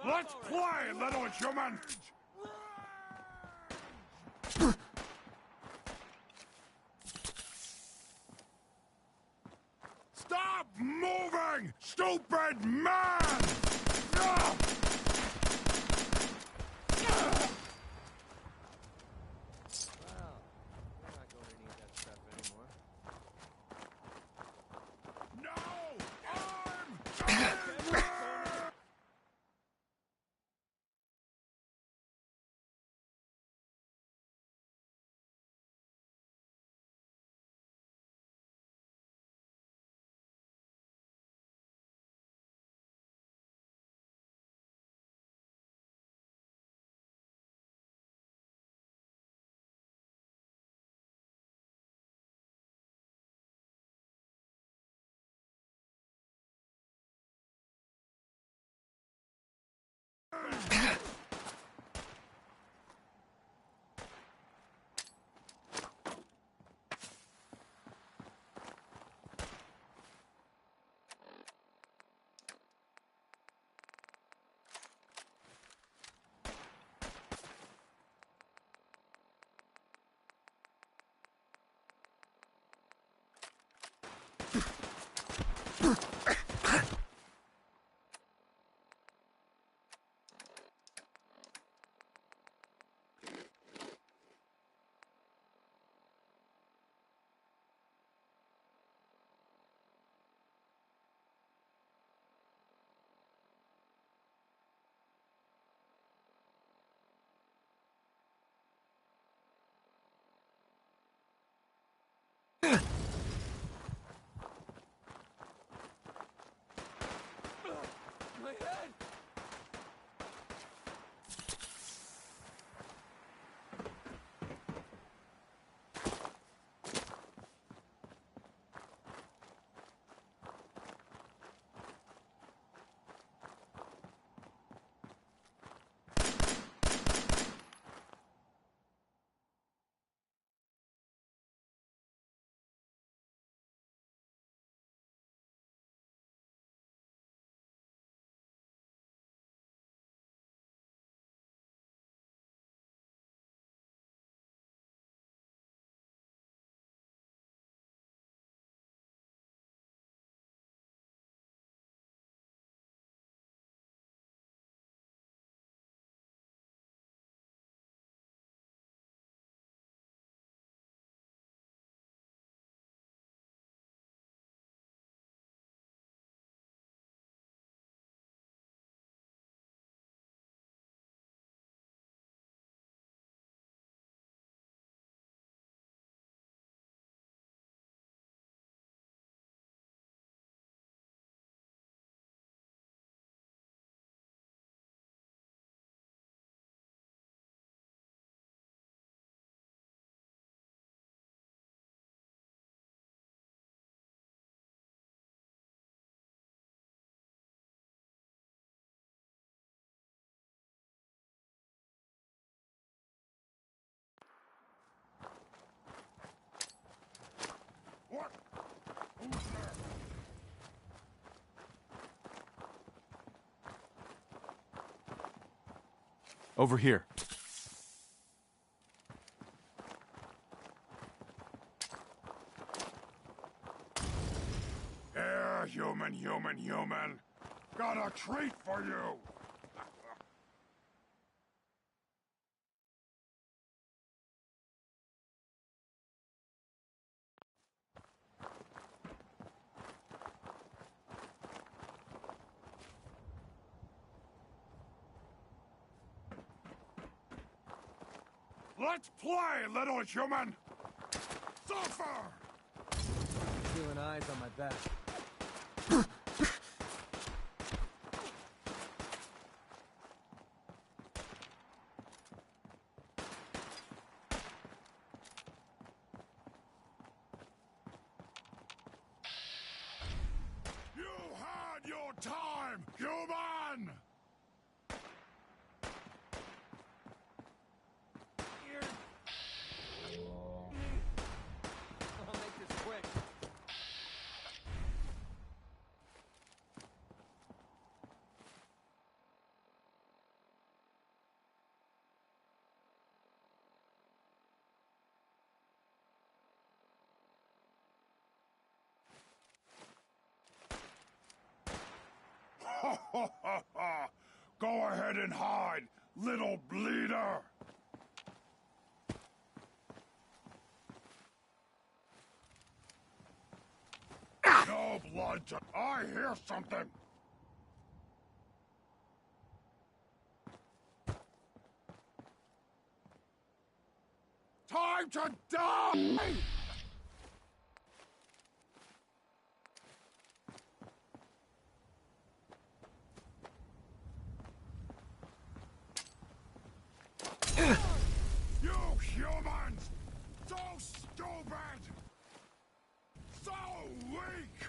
Let's play, little human! Stop moving, stupid man! Ah! Well, we're not going to need that stuff anymore. Over here. Here, human. Got a treat for you. Let's play, little human! Suffer! Feeling eyes on my back. You had your time, human! I'll make this quick. Go ahead and hide, little bleeder! No blood to... I hear something! Time to die! You humans! So stupid! So weak!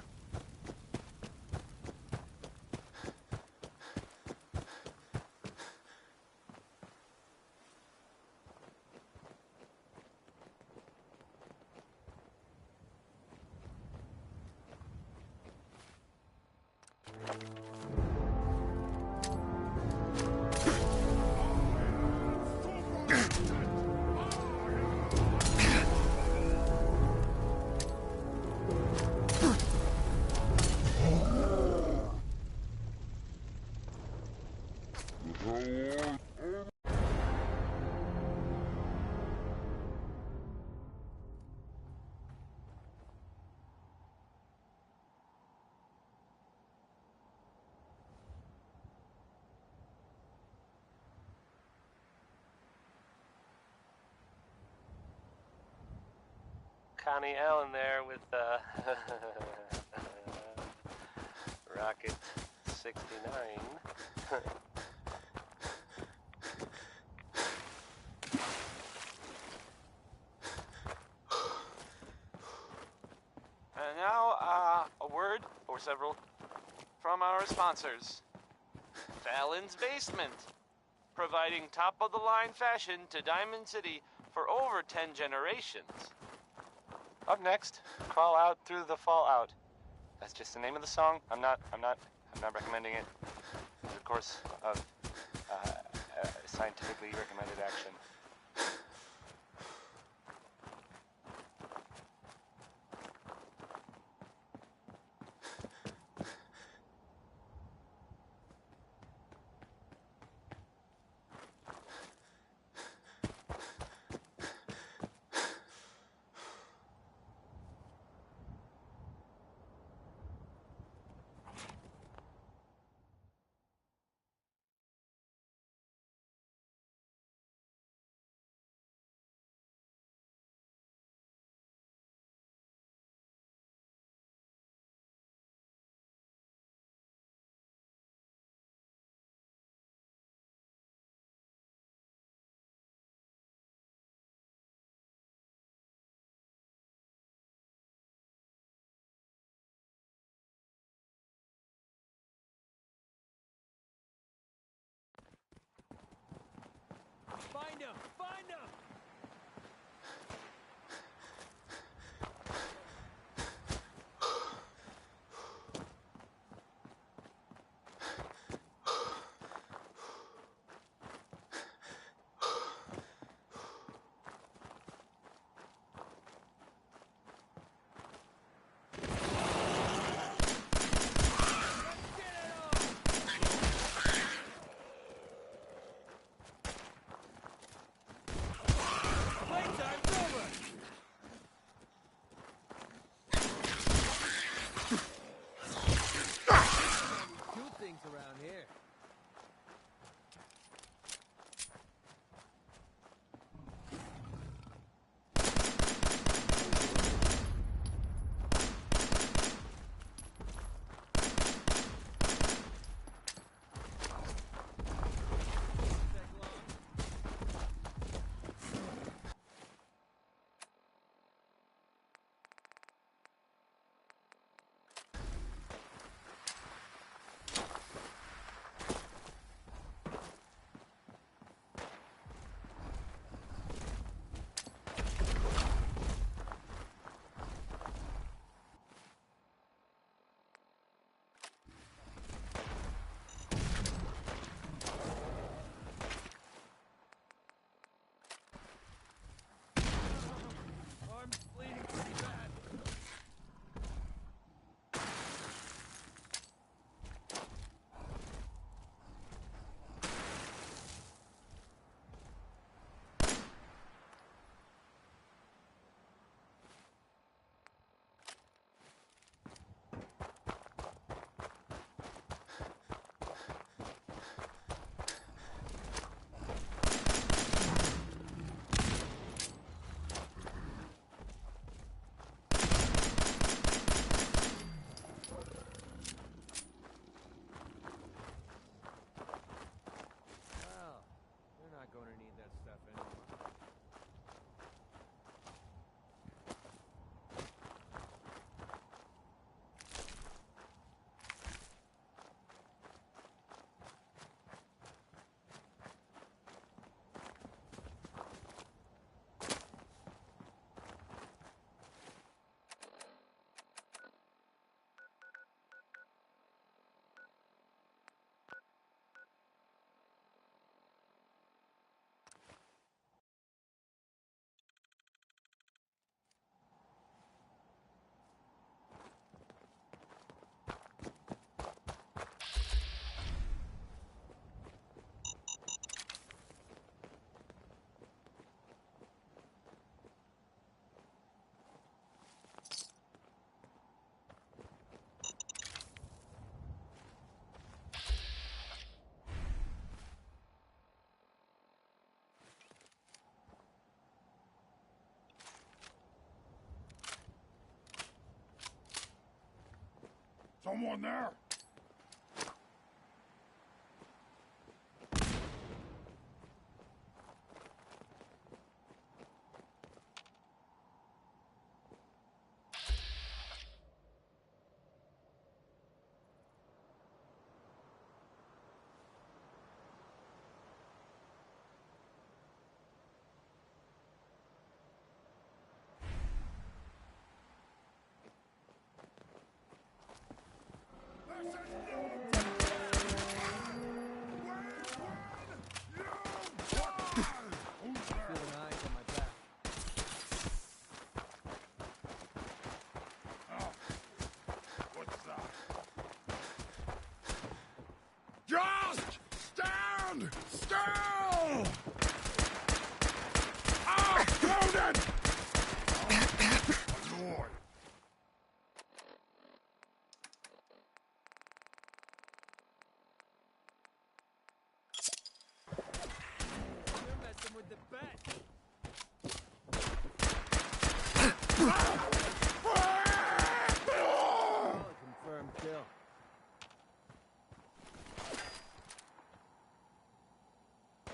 Connie Allen there with Rocket 69. And now, a word or several from our sponsors. Fallon's Basement, providing top-of-the-line fashion to Diamond City for over 10 generations. Up next, Crawl Out Through the Fallout. That's just the name of the song. I'm not recommending it. It's a course of scientifically recommended action. Find him! Find him! Someone there? Just stand still! Ah, loaded! Lord. You're messing with the bet. Confirmed kill.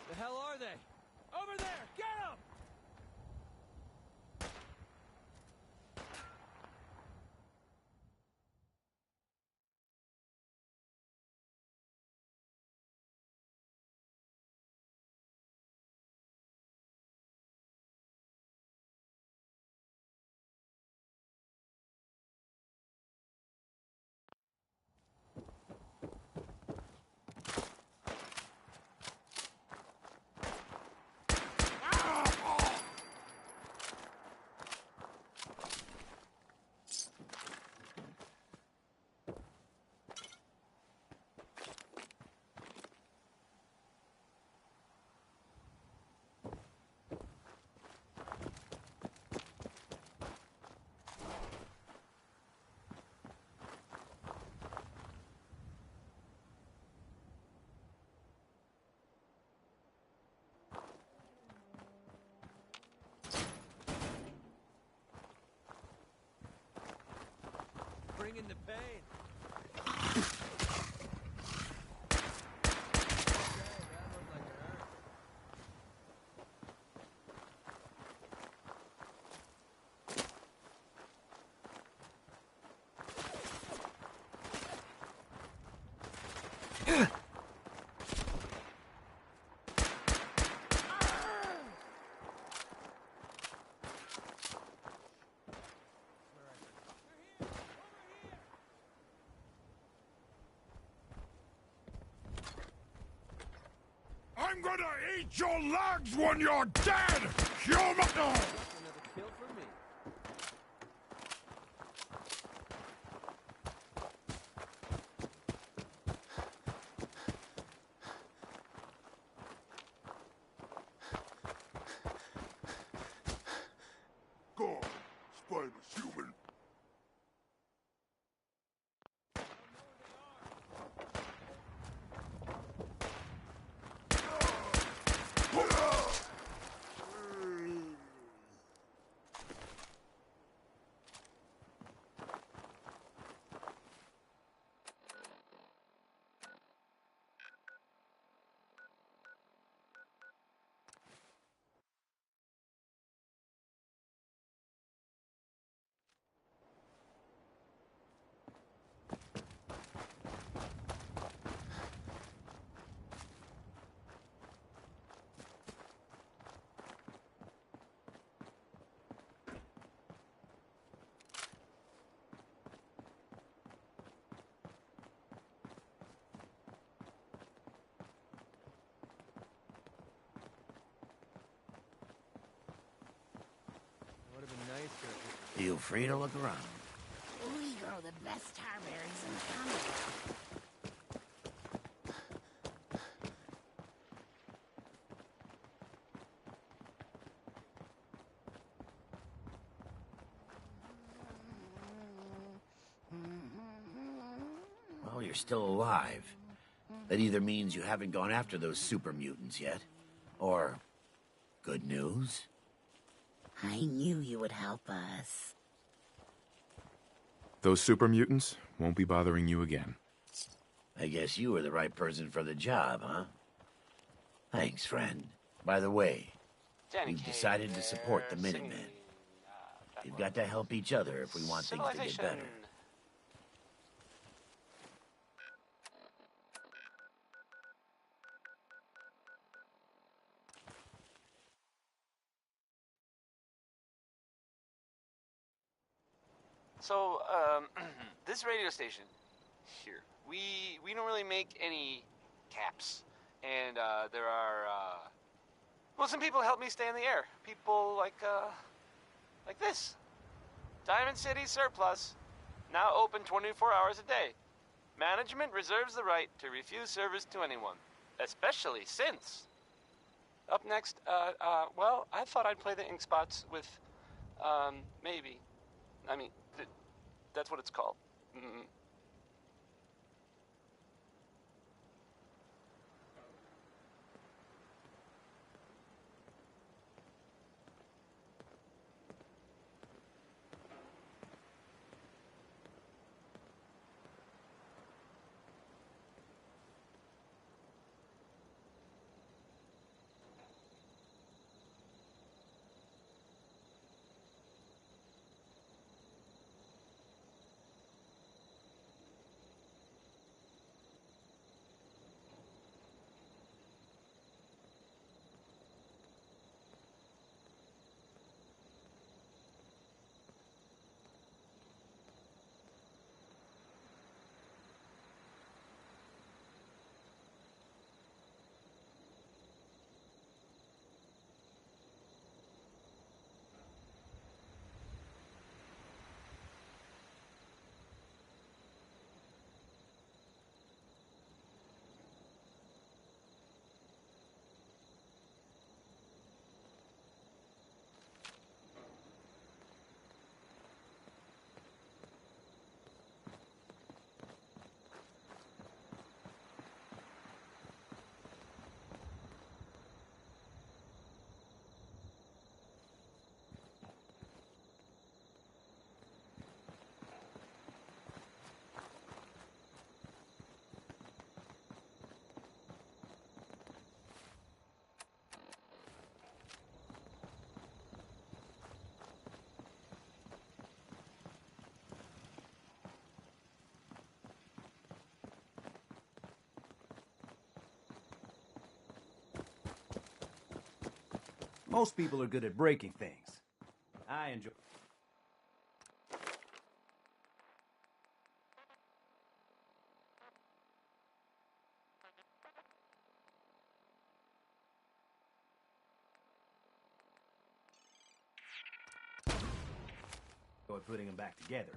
The hell are they? Over there! Get them! Bringing the pain. I'm gonna eat your legs when you're dead, human! Another kill for me. God, spineless human. Would have been nicer. Feel free to look around. We grow the best tarberries in town. Well, you're still alive. That either means you haven't gone after those super mutants yet, or good news. I knew you would help us. Those super mutants won't be bothering you again. I guess you were the right person for the job, huh? Thanks, friend. By the way, we've decided to support the Minutemen. We've got to help each other if we want things to get better. So, this radio station here, we don't really make any caps, and there are well, some people help me stay in the air. People like this. Diamond City Surplus, now open 24 hours a day. Management reserves the right to refuse service to anyone, especially synths. Up next, well, I thought I'd play the ink spots with, maybe. I mean, that's what it's called. Most people are good at breaking things. I enjoy... putting them back together.